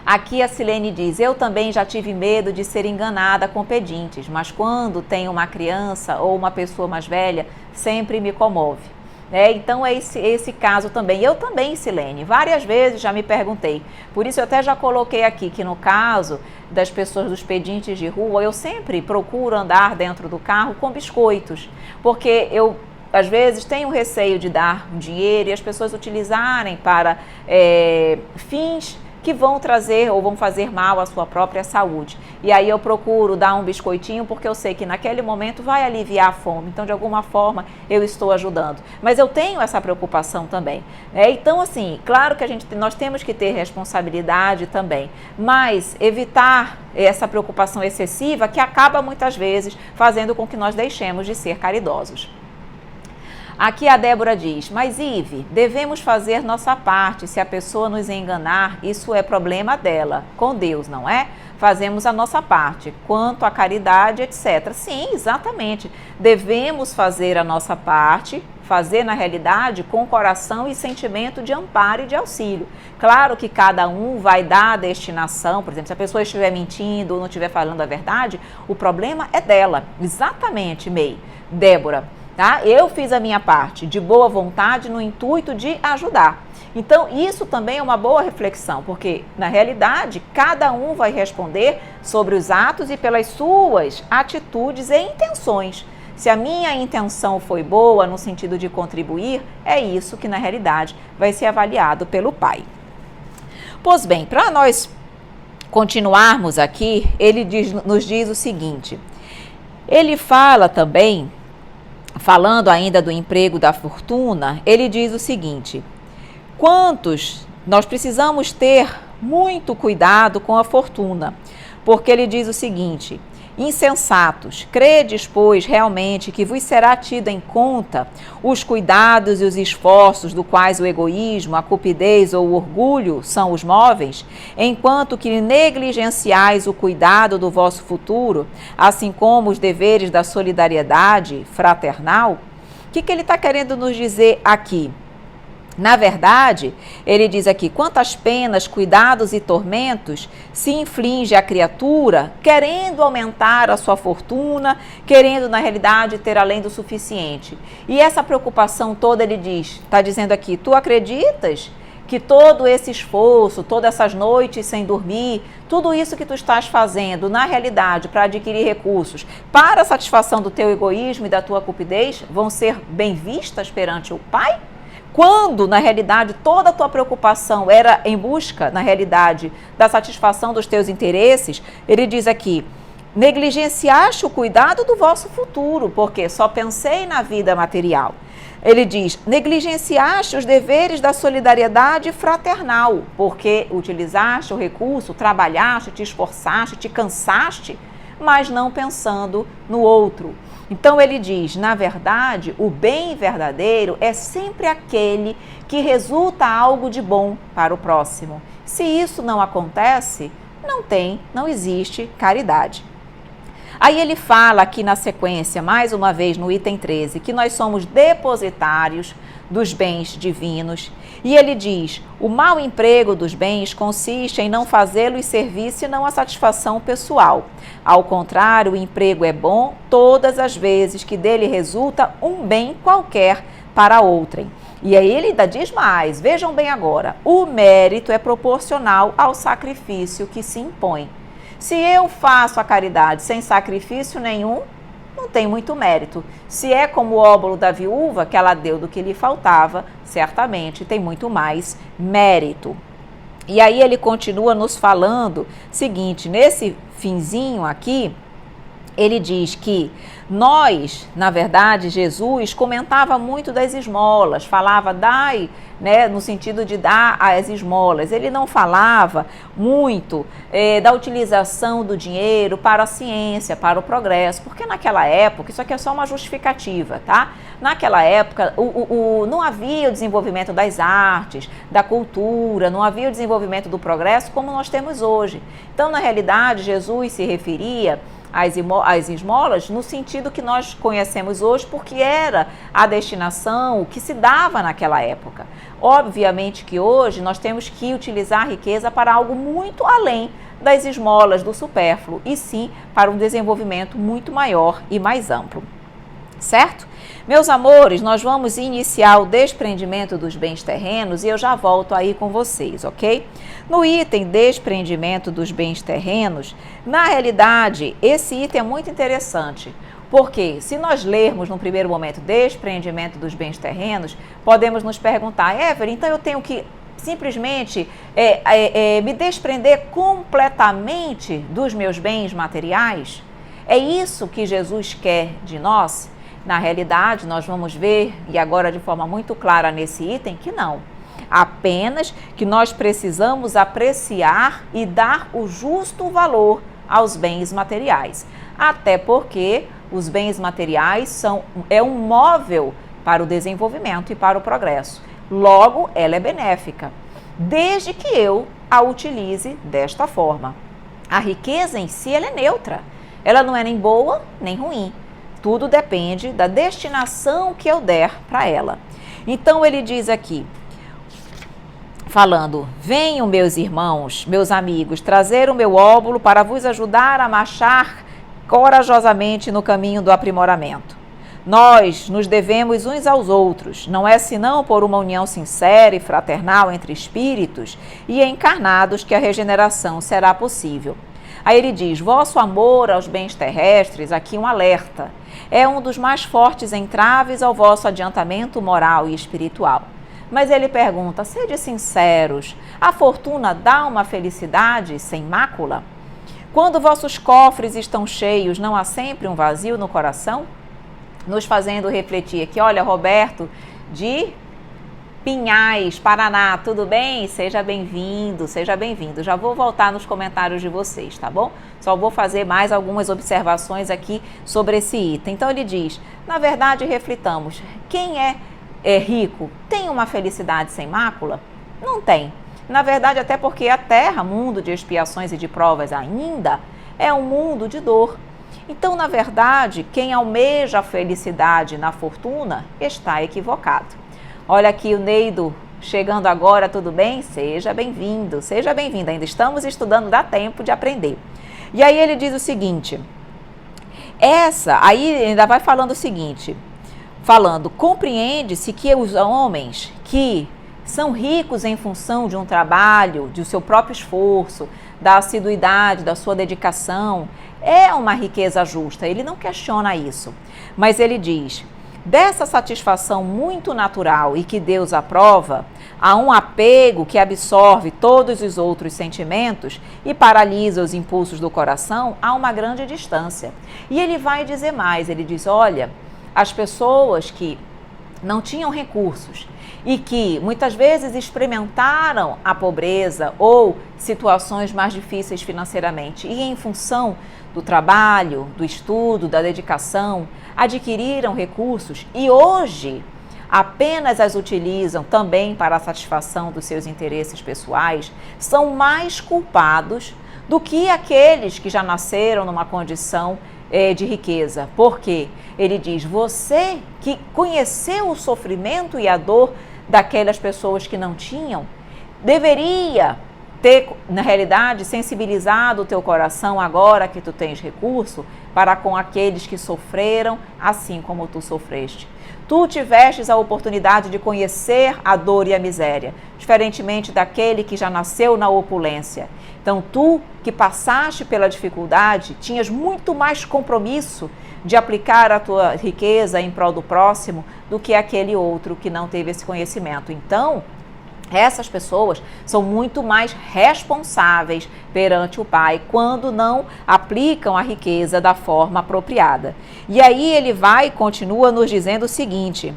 Aqui a Silene diz, eu também já tive medo de ser enganada com pedintes, mas quando tenho uma criança ou uma pessoa mais velha, sempre me comove. Então é esse caso também. Eu também, Silene, várias vezes já me perguntei. Por isso eu até já coloquei aqui que no caso das pessoas dos pedintes de rua, eu sempre procuro andar dentro do carro com biscoitos, porque eu às vezes tenho receio de dar dinheiro e as pessoas utilizarem para fins que vão trazer ou vão fazer mal à sua própria saúde. E aí eu procuro dar um biscoitinho porque eu sei que naquele momento vai aliviar a fome. Então, de alguma forma, eu estou ajudando. Mas eu tenho essa preocupação também. Então, assim, claro que nós temos que ter responsabilidade também, mas evitar essa preocupação excessiva que acaba muitas vezes fazendo com que nós deixemos de ser caridosos. Aqui a Débora diz, mas Ive, devemos fazer nossa parte, se a pessoa nos enganar, isso é problema dela, com Deus, não é? Fazemos a nossa parte, quanto à caridade, etc. Sim, exatamente, devemos fazer a nossa parte, fazer na realidade com coração e sentimento de amparo e de auxílio. Claro que cada um vai dar a destinação, por exemplo, se a pessoa estiver mentindo ou não estiver falando a verdade, o problema é dela, exatamente, Débora. Tá? Eu fiz a minha parte de boa vontade no intuito de ajudar. Então, isso também é uma boa reflexão, porque, na realidade, cada um vai responder sobre os atos e pelas suas atitudes e intenções. Se a minha intenção foi boa, no sentido de contribuir, é isso que, na realidade, vai ser avaliado pelo Pai. Pois bem, para nós continuarmos aqui, ele nos diz o seguinte, ele fala também, falando ainda do emprego da fortuna, ele diz o seguinte, nós precisamos ter muito cuidado com a fortuna, porque ele diz o seguinte, insensatos, credes, pois, realmente que vos será tido em conta os cuidados e os esforços do quais o egoísmo, a cupidez ou o orgulho são os móveis, enquanto que negligenciais o cuidado do vosso futuro, assim como os deveres da solidariedade fraternal? O que ele está querendo nos dizer aqui? Na verdade, ele diz aqui, quantas penas, cuidados e tormentos se inflige a criatura, querendo aumentar a sua fortuna, querendo, na realidade, ter além do suficiente. E essa preocupação toda, ele diz, está dizendo aqui, tu acreditas que todo esse esforço, todas essas noites sem dormir, tudo isso que tu estás fazendo, na realidade, para adquirir recursos, para a satisfação do teu egoísmo e da tua cupidez, vão ser bem vistas perante o Pai? Quando, na realidade, toda a tua preocupação era em busca, na realidade, da satisfação dos teus interesses, ele diz aqui, negligenciaste o cuidado do vosso futuro, porque só pensei na vida material. Ele diz, negligenciaste os deveres da solidariedade fraternal, porque utilizaste o recurso, trabalhaste, te esforçaste, te cansaste, mas não pensando no outro. Então ele diz, na verdade, o bem verdadeiro é sempre aquele que resulta algo de bom para o próximo. Se isso não acontece, não existe caridade. Aí ele fala aqui na sequência, mais uma vez no item 13, que nós somos depositários dos bens divinos. E ele diz, o mau emprego dos bens consiste em não fazê-los servir senão a satisfação pessoal. Ao contrário, o emprego é bom todas as vezes que dele resulta um bem qualquer para outrem. E aí ele ainda diz mais, vejam bem agora, o mérito é proporcional ao sacrifício que se impõe. Se eu faço a caridade sem sacrifício nenhum, não tem muito mérito. Se é como o óbolo da viúva, que ela deu do que lhe faltava, certamente tem muito mais mérito. E aí ele continua nos falando seguinte, nesse finzinho aqui, ele diz que nós, na verdade, Jesus comentava muito das esmolas, falava dai, né, no sentido de dar as esmolas. Ele não falava muito da utilização do dinheiro para a ciência, para o progresso, porque naquela época, isso aqui é só uma justificativa, tá? Naquela época, não havia o desenvolvimento das artes, da cultura, não havia o desenvolvimento do progresso como nós temos hoje. Então, na realidade, Jesus se referia às esmolas no sentido que nós conhecemos hoje, porque era a destinação que se dava naquela época. Obviamente que hoje nós temos que utilizar a riqueza para algo muito além das esmolas do supérfluo, e sim para um desenvolvimento muito maior e mais amplo. Certo? Meus amores, nós vamos iniciar o desprendimento dos bens terrenos e eu já volto aí com vocês, ok? No item desprendimento dos bens terrenos, na realidade, esse item é muito interessante, porque se nós lermos no primeiro momento desprendimento dos bens terrenos, podemos nos perguntar, Evelyn, então eu tenho que simplesmente me desprender completamente dos meus bens materiais? É isso que Jesus quer de nós? Na realidade, nós vamos ver, e agora de forma muito clara nesse item, que não. Apenas que nós precisamos apreciar e dar o justo valor aos bens materiais. Até porque os bens materiais é um móvel para o desenvolvimento e para o progresso. Logo, ela é benéfica, desde que eu a utilize desta forma. A riqueza em si, ela é neutra. Ela não é nem boa, nem ruim. Tudo depende da destinação que eu der para ela. Então, ele diz aqui, falando, venham meus irmãos, meus amigos, trazer o meu óbolo para vos ajudar a marchar corajosamente no caminho do aprimoramento. Nós nos devemos uns aos outros, não é senão por uma união sincera e fraternal entre espíritos e encarnados que a regeneração será possível. Aí ele diz, vosso amor aos bens terrestres, aqui um alerta, é um dos mais fortes entraves ao vosso adiantamento moral e espiritual. Mas ele pergunta, sede sinceros, a fortuna dá uma felicidade sem mácula? Quando vossos cofres estão cheios, não há sempre um vazio no coração? Nos fazendo refletir aqui, olha, Roberto de Pinhais, Paraná, tudo bem? Seja bem-vindo, seja bem-vindo. Já vou voltar nos comentários de vocês, tá bom? Só vou fazer mais algumas observações aqui sobre esse item. Então ele diz, na verdade, reflitamos, quem é rico tem uma felicidade sem mácula? Não tem. Na verdade, até porque a Terra, mundo de expiações e de provas ainda, é um mundo de dor. Então, na verdade, quem almeja a felicidade na fortuna está equivocado. Olha aqui o Neido chegando agora, tudo bem? Seja bem-vindo, seja bem-vinda. Ainda estamos estudando, dá tempo de aprender. E aí ele diz o seguinte, aí ainda vai falando o seguinte, compreende-se que os homens que são ricos em função de um trabalho, do seu próprio esforço, da assiduidade, da sua dedicação, é uma riqueza justa. Ele não questiona isso, mas ele diz, dessa satisfação muito natural e que Deus aprova, há um apego que absorve todos os outros sentimentos e paralisa os impulsos do coração a uma grande distância. E ele vai dizer mais, ele diz, olha, as pessoas que não tinham recursos e que muitas vezes experimentaram a pobreza ou situações mais difíceis financeiramente e em função do trabalho, do estudo, da dedicação, adquiriram recursos e hoje apenas as utilizam também para a satisfação dos seus interesses pessoais, são mais culpados do que aqueles que já nasceram numa condição de riqueza. Porque ele diz, você que conheceu o sofrimento e a dor daquelas pessoas que não tinham, deveria ter, na realidade, sensibilizado o teu coração agora que tu tens recurso para com aqueles que sofreram assim como tu sofreste. Tu tivestes a oportunidade de conhecer a dor e a miséria, diferentemente daquele que já nasceu na opulência. Então, tu que passaste pela dificuldade, tinhas muito mais compromisso de aplicar a tua riqueza em prol do próximo do que aquele outro que não teve esse conhecimento. Então, essas pessoas são muito mais responsáveis perante o Pai quando não aplicam a riqueza da forma apropriada. E aí ele continua nos dizendo o seguinte,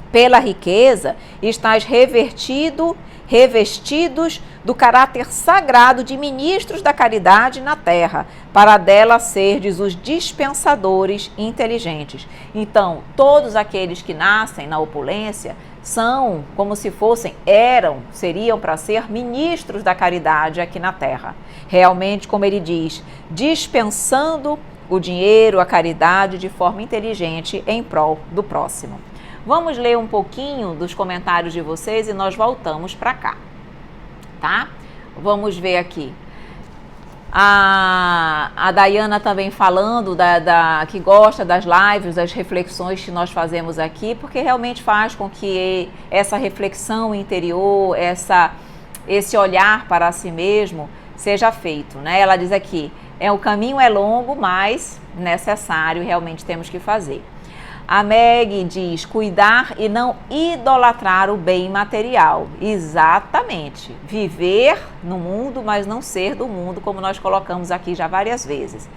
pela riqueza estáis revestidos do caráter sagrado de ministros da caridade na terra, para dela serdes os dispensadores inteligentes. Então, todos aqueles que nascem na opulência são como se seriam para ser ministros da caridade aqui na terra. Realmente, como ele diz, dispensando o dinheiro, a caridade de forma inteligente em prol do próximo. Vamos ler um pouquinho dos comentários de vocês e nós voltamos para cá, tá? Vamos ver aqui. A Dayana também falando que gosta das lives, das reflexões que nós fazemos aqui, porque realmente faz com que essa reflexão interior, esse olhar para si mesmo seja feito, né? Ela diz aqui, o caminho é longo, mas necessário, realmente temos que fazer. A Meg diz, cuidar e não idolatrar o bem material. Exatamente. Viver no mundo, mas não ser do mundo, como nós colocamos aqui já várias vezes.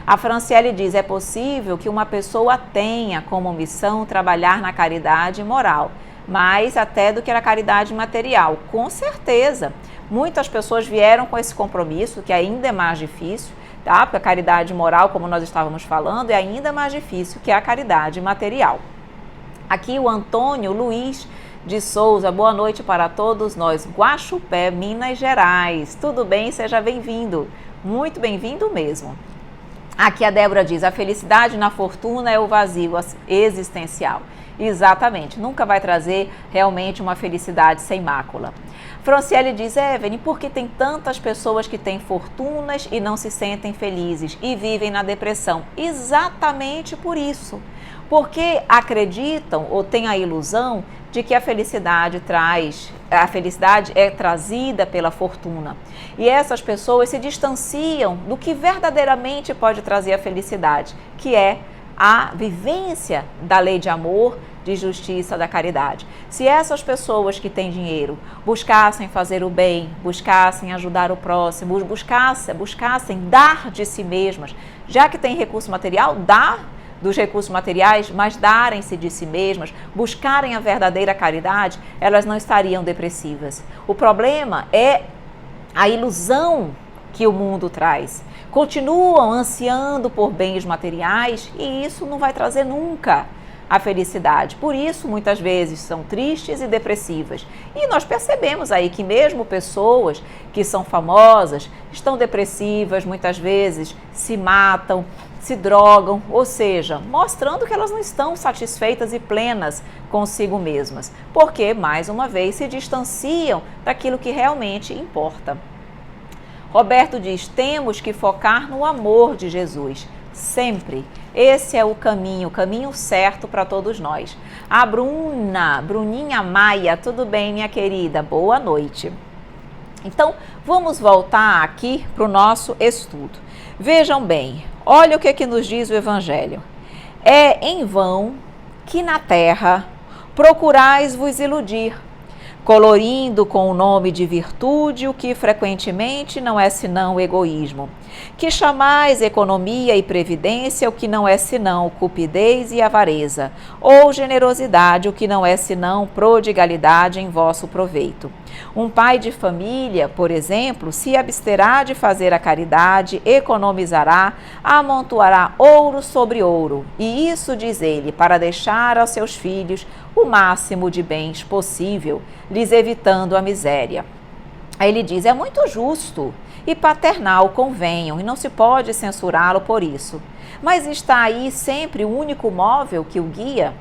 A Franciele diz, é possível que uma pessoa tenha como missão trabalhar na caridade moral, mais até do que na caridade material. Com certeza. Muitas pessoas vieram com esse compromisso, que ainda é mais difícil, tá? Porque a caridade moral, como nós estávamos falando, é ainda mais difícil que a caridade material. Aqui o Antônio Luiz de Souza, boa noite para todos nós. Guaxupé, Minas Gerais. Tudo bem? Seja bem-vindo. Muito bem-vindo mesmo. Aqui a Débora diz, a felicidade na fortuna é o vazio existencial. Exatamente, nunca vai trazer realmente uma felicidade sem mácula. Franciele diz, Evelyn, por que tem tantas pessoas que têm fortunas e não se sentem felizes e vivem na depressão? Exatamente por isso. Porque acreditam ou têm a ilusão de que a felicidade é trazida pela fortuna. E essas pessoas se distanciam do que verdadeiramente pode trazer a felicidade, que é a vivência da lei de amor, de justiça, da caridade. Se essas pessoas que têm dinheiro buscassem fazer o bem, buscassem ajudar o próximo, buscassem dar de si mesmas, já que tem recurso material, dar dos recursos materiais, mas darem-se de si mesmas, buscarem a verdadeira caridade, elas não estariam depressivas. O problema é a ilusão que o mundo traz. Continuam ansiando por bens materiais e isso não vai trazer nunca a felicidade. Por isso, muitas vezes, são tristes e depressivas. E nós percebemos aí que mesmo pessoas que são famosas estão depressivas, muitas vezes se matam, se drogam, ou seja, mostrando que elas não estão satisfeitas e plenas consigo mesmas, porque, mais uma vez, se distanciam daquilo que realmente importa. Roberto diz, temos que focar no amor de Jesus, sempre. Esse é o caminho certo para todos nós. A Bruninha Maia, tudo bem, minha querida? Boa noite. Então, vamos voltar aqui para o nosso estudo. Vejam bem, olha o que nos diz o Evangelho. É em vão que na terra procurais vos iludir, colorindo com o nome de virtude o que frequentemente não é senão egoísmo, que chamais economia e previdência o que não é senão cupidez e avareza, ou generosidade o que não é senão prodigalidade em vosso proveito. Um pai de família, por exemplo, se absterá de fazer a caridade, economizará, amontoará ouro sobre ouro, e isso diz ele, para deixar aos seus filhos o máximo de bens possível, lhes evitando a miséria. Aí ele diz, é muito justo e paternal convenham, e não se pode censurá-lo por isso. Mas está aí sempre o único móvel que o guia?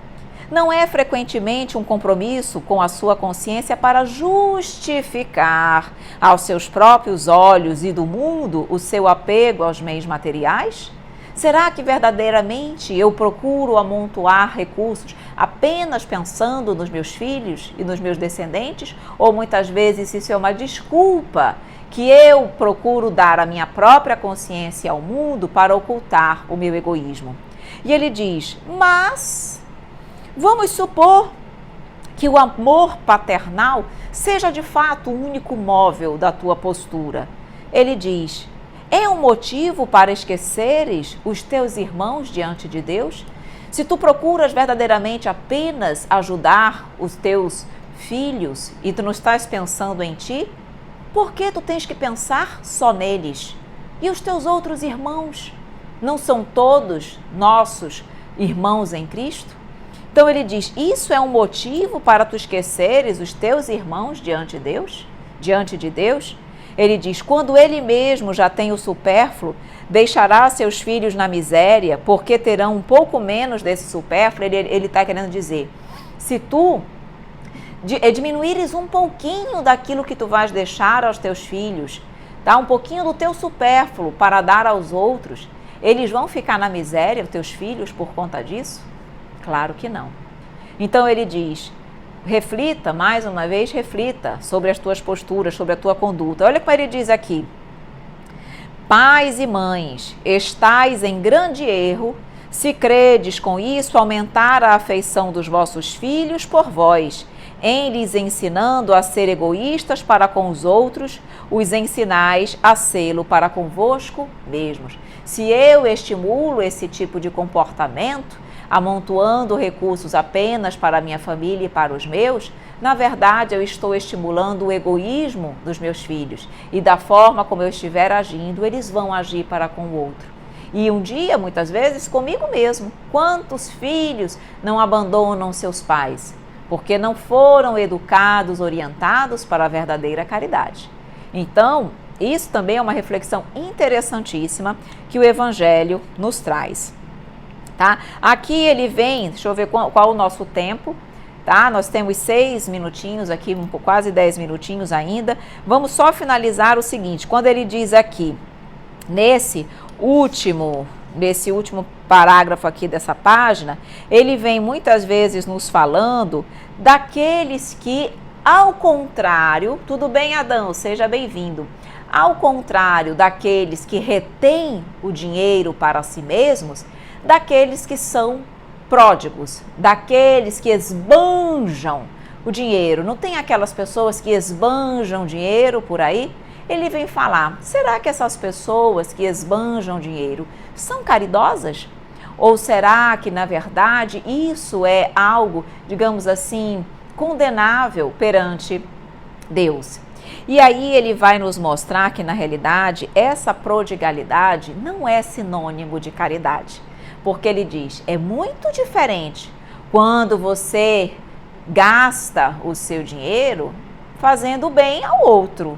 Não é frequentemente um compromisso com a sua consciência para justificar aos seus próprios olhos e do mundo o seu apego aos meios materiais? Será que verdadeiramente eu procuro amontoar recursos apenas pensando nos meus filhos e nos meus descendentes? Ou muitas vezes isso é uma desculpa que eu procuro dar à minha própria consciência ao mundo para ocultar o meu egoísmo? E ele diz, mas vamos supor que o amor paternal seja de fato o único móvel da tua postura. Ele diz, é um motivo para esqueceres os teus irmãos diante de Deus? Se tu procuras verdadeiramente apenas ajudar os teus filhos e tu não estás pensando em ti, por que tu tens que pensar só neles? E os teus outros irmãos? Não são todos nossos irmãos em Cristo? Então ele diz, isso é um motivo para tu esqueceres os teus irmãos diante de Deus? Diante de Deus? Ele diz, quando ele mesmo já tem o supérfluo, deixará seus filhos na miséria, porque terão um pouco menos desse supérfluo. Ele está querendo dizer, se tu diminuires um pouquinho daquilo que tu vais deixar aos teus filhos, tá? Um pouquinho do teu supérfluo para dar aos outros, eles vão ficar na miséria, os teus filhos, por conta disso? Claro que não. Então ele diz, reflita, mais uma vez, reflita sobre as tuas posturas, sobre a tua conduta. Olha como ele diz aqui, pais e mães, estais em grande erro, se credes com isso aumentar a afeição dos vossos filhos por vós, em lhes ensinando a ser egoístas para com os outros, os ensinais a sê-lo para convosco mesmos. Se eu estimulo esse tipo de comportamento, amontoando recursos apenas para a minha família e para os meus, na verdade eu estou estimulando o egoísmo dos meus filhos e da forma como eu estiver agindo, eles vão agir para com o outro. E um dia, muitas vezes, comigo mesmo, quantos filhos não abandonam seus pais? Porque não foram educados, orientados para a verdadeira caridade. Então, isso também é uma reflexão interessantíssima que o Evangelho nos traz. Tá? Aqui ele vem, deixa eu ver qual o nosso tempo, tá? Nós temos 6 minutinhos aqui, quase 10 minutinhos ainda. Vamos só finalizar o seguinte, quando ele diz aqui, nesse último parágrafo aqui dessa página, ele vem muitas vezes nos falando daqueles que, ao contrário, tudo bem, Adão, seja bem-vindo, ao contrário daqueles que retêm o dinheiro para si mesmos, daqueles que são pródigos, daqueles que esbanjam o dinheiro. Não tem aquelas pessoas que esbanjam dinheiro por aí? Ele vem falar, será que essas pessoas que esbanjam dinheiro são caridosas? Ou será que, na verdade, isso é algo, digamos assim, condenável perante Deus? E aí ele vai nos mostrar que, na realidade, essa prodigalidade não é sinônimo de caridade. Porque ele diz, é muito diferente quando você gasta o seu dinheiro fazendo bem ao outro.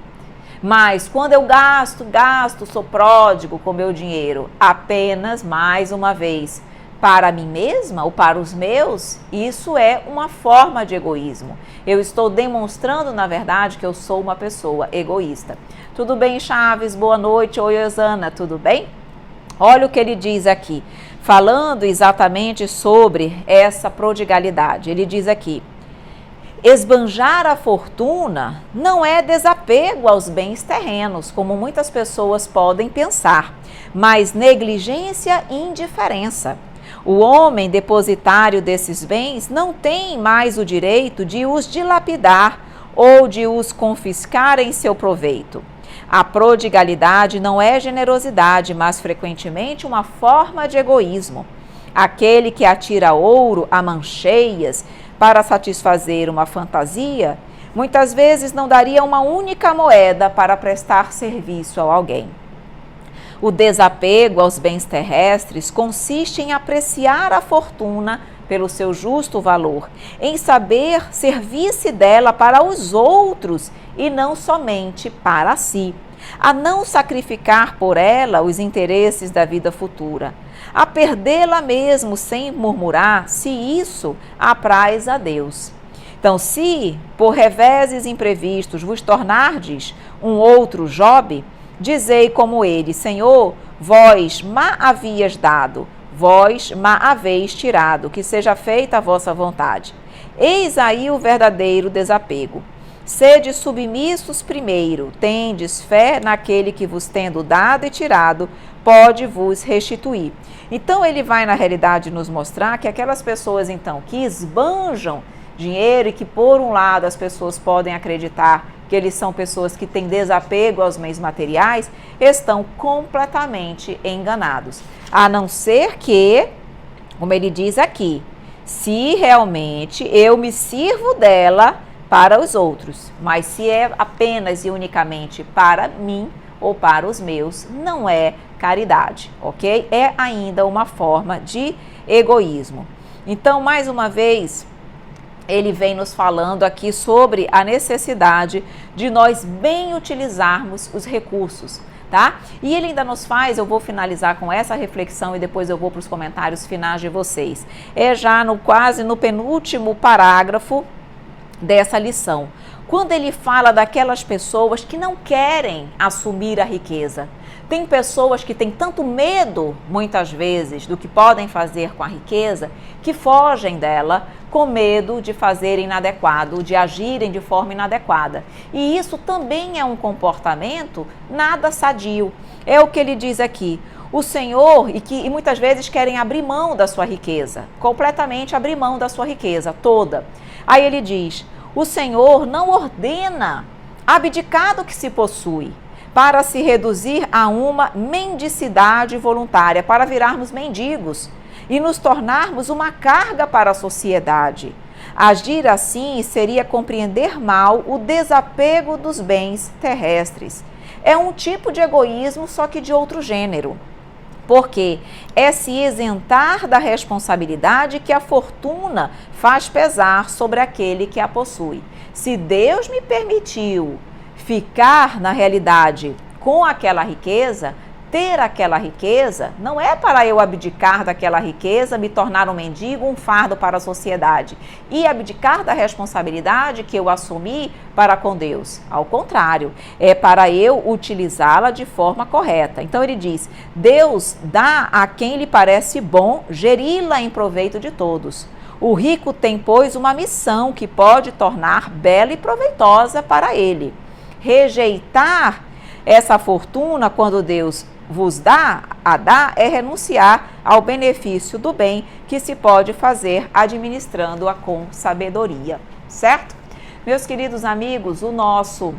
Mas quando eu gasto, sou pródigo com meu dinheiro, apenas mais uma vez, para mim mesma ou para os meus, isso é uma forma de egoísmo. Eu estou demonstrando, na verdade, que eu sou uma pessoa egoísta. Tudo bem, Chaves? Boa noite. Oi, Osana, tudo bem? Olha o que ele diz aqui, falando exatamente sobre essa prodigalidade. Ele diz aqui: esbanjar a fortuna não é desapego aos bens terrenos, como muitas pessoas podem pensar, mas negligência e indiferença. O homem depositário desses bens não tem mais o direito de os dilapidar ou de os confiscar em seu proveito. A prodigalidade não é generosidade, mas frequentemente uma forma de egoísmo. Aquele que atira ouro a mancheias para satisfazer uma fantasia, muitas vezes não daria uma única moeda para prestar serviço a alguém. O desapego aos bens terrestres consiste em apreciar a fortuna pelo seu justo valor, em saber servir-se dela para os outros e não somente para si, a não sacrificar por ela os interesses da vida futura, a perdê-la mesmo sem murmurar, se isso apraz a Deus. Então, se por reveses imprevistos vos tornardes um outro Jobe, dizei como ele: Senhor, vós ma havias dado, vós ma haveis tirado, que seja feita a vossa vontade. Eis aí o verdadeiro desapego. Sede submissos primeiro, tendes fé naquele que vos tendo dado e tirado, pode vos restituir. Então ele vai na realidade nos mostrar que aquelas pessoas então que esbanjam dinheiro e que por um lado as pessoas podem acreditar que eles são pessoas que têm desapego aos bens materiais, estão completamente enganados. A não ser que, como ele diz aqui, se realmente eu me sirvo dela para os outros, mas se é apenas e unicamente para mim ou para os meus, não é caridade, ok? É ainda uma forma de egoísmo. Então, mais uma vez, ele vem nos falando aqui sobre a necessidade de nós bem utilizarmos os recursos, tá? E ele ainda nos faz, eu vou finalizar com essa reflexão e depois eu vou para os comentários finais de vocês. É já quase no penúltimo parágrafo dessa lição, quando ele fala daquelas pessoas que não querem assumir a riqueza. Tem pessoas que têm tanto medo, muitas vezes, do que podem fazer com a riqueza, que fogem dela com medo de fazerem inadequado, de agirem de forma inadequada. E isso também é um comportamento nada sadio. É o que ele diz aqui. O Senhor, e muitas vezes querem abrir mão da sua riqueza, completamente abrir mão da sua riqueza toda. Aí ele diz: o Senhor não ordena abdicar do que se possui, para se reduzir a uma mendicidade voluntária, para virarmos mendigos e nos tornarmos uma carga para a sociedade. Agir assim seria compreender mal o desapego dos bens terrestres. É um tipo de egoísmo, só que de outro gênero. Porque é se isentar da responsabilidade que a fortuna faz pesar sobre aquele que a possui. Se Deus me permitiu ficar, na realidade, com aquela riqueza, ter aquela riqueza, não é para eu abdicar daquela riqueza, me tornar um mendigo, um fardo para a sociedade e abdicar da responsabilidade que eu assumi para com Deus. Ao contrário, é para eu utilizá-la de forma correta. Então ele diz: Deus dá a quem lhe parece bom geri-la em proveito de todos. O rico tem, pois, uma missão que pode tornar bela e proveitosa para ele. Rejeitar essa fortuna quando Deus vos dá é renunciar ao benefício do bem que se pode fazer administrando-a com sabedoria, certo? Meus queridos amigos, o nosso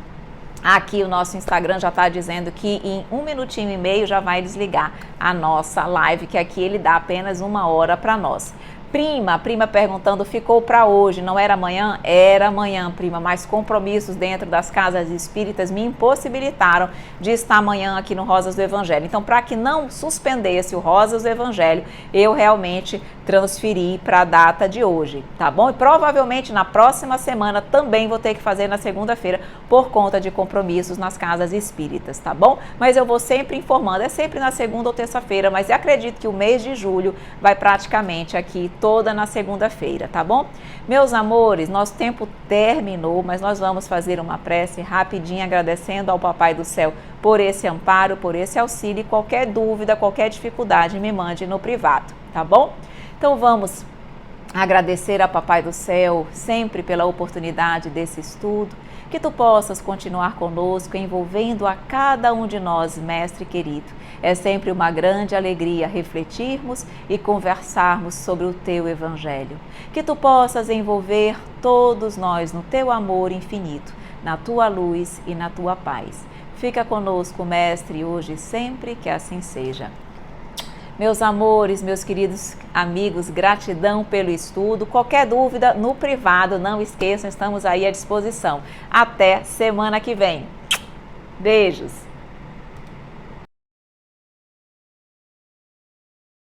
Instagram já está dizendo que em 1 minutinho e meio já vai desligar a nossa live, que aqui ele dá apenas 1 hora para nós. Prima perguntando, ficou para hoje, não era amanhã? Era amanhã, prima, mas compromissos dentro das casas espíritas me impossibilitaram de estar amanhã aqui no Rosas do Evangelho. Então, para que não suspendesse o Rosas do Evangelho, eu realmente transferi para a data de hoje, tá bom? E provavelmente na próxima semana também vou ter que fazer na segunda-feira por conta de compromissos nas casas espíritas, tá bom? Mas eu vou sempre informando, é sempre na segunda ou terça-feira, mas eu acredito que o mês de julho vai praticamente aqui toda na segunda-feira, tá bom? Meus amores, nosso tempo terminou, mas nós vamos fazer uma prece rapidinho agradecendo ao Papai do Céu por esse amparo, por esse auxílio, e qualquer dúvida, qualquer dificuldade me mande no privado, tá bom? Então vamos agradecer ao Papai do Céu sempre pela oportunidade desse estudo, que tu possas continuar conosco, envolvendo a cada um de nós, Mestre querido. É sempre uma grande alegria refletirmos e conversarmos sobre o teu Evangelho. Que tu possas envolver todos nós no teu amor infinito, na tua luz e na tua paz. Fica conosco, Mestre, hoje e sempre, que assim seja. Meus amores, meus queridos amigos, gratidão pelo estudo. Qualquer dúvida, no privado, não esqueçam, estamos aí à disposição. Até semana que vem. Beijos!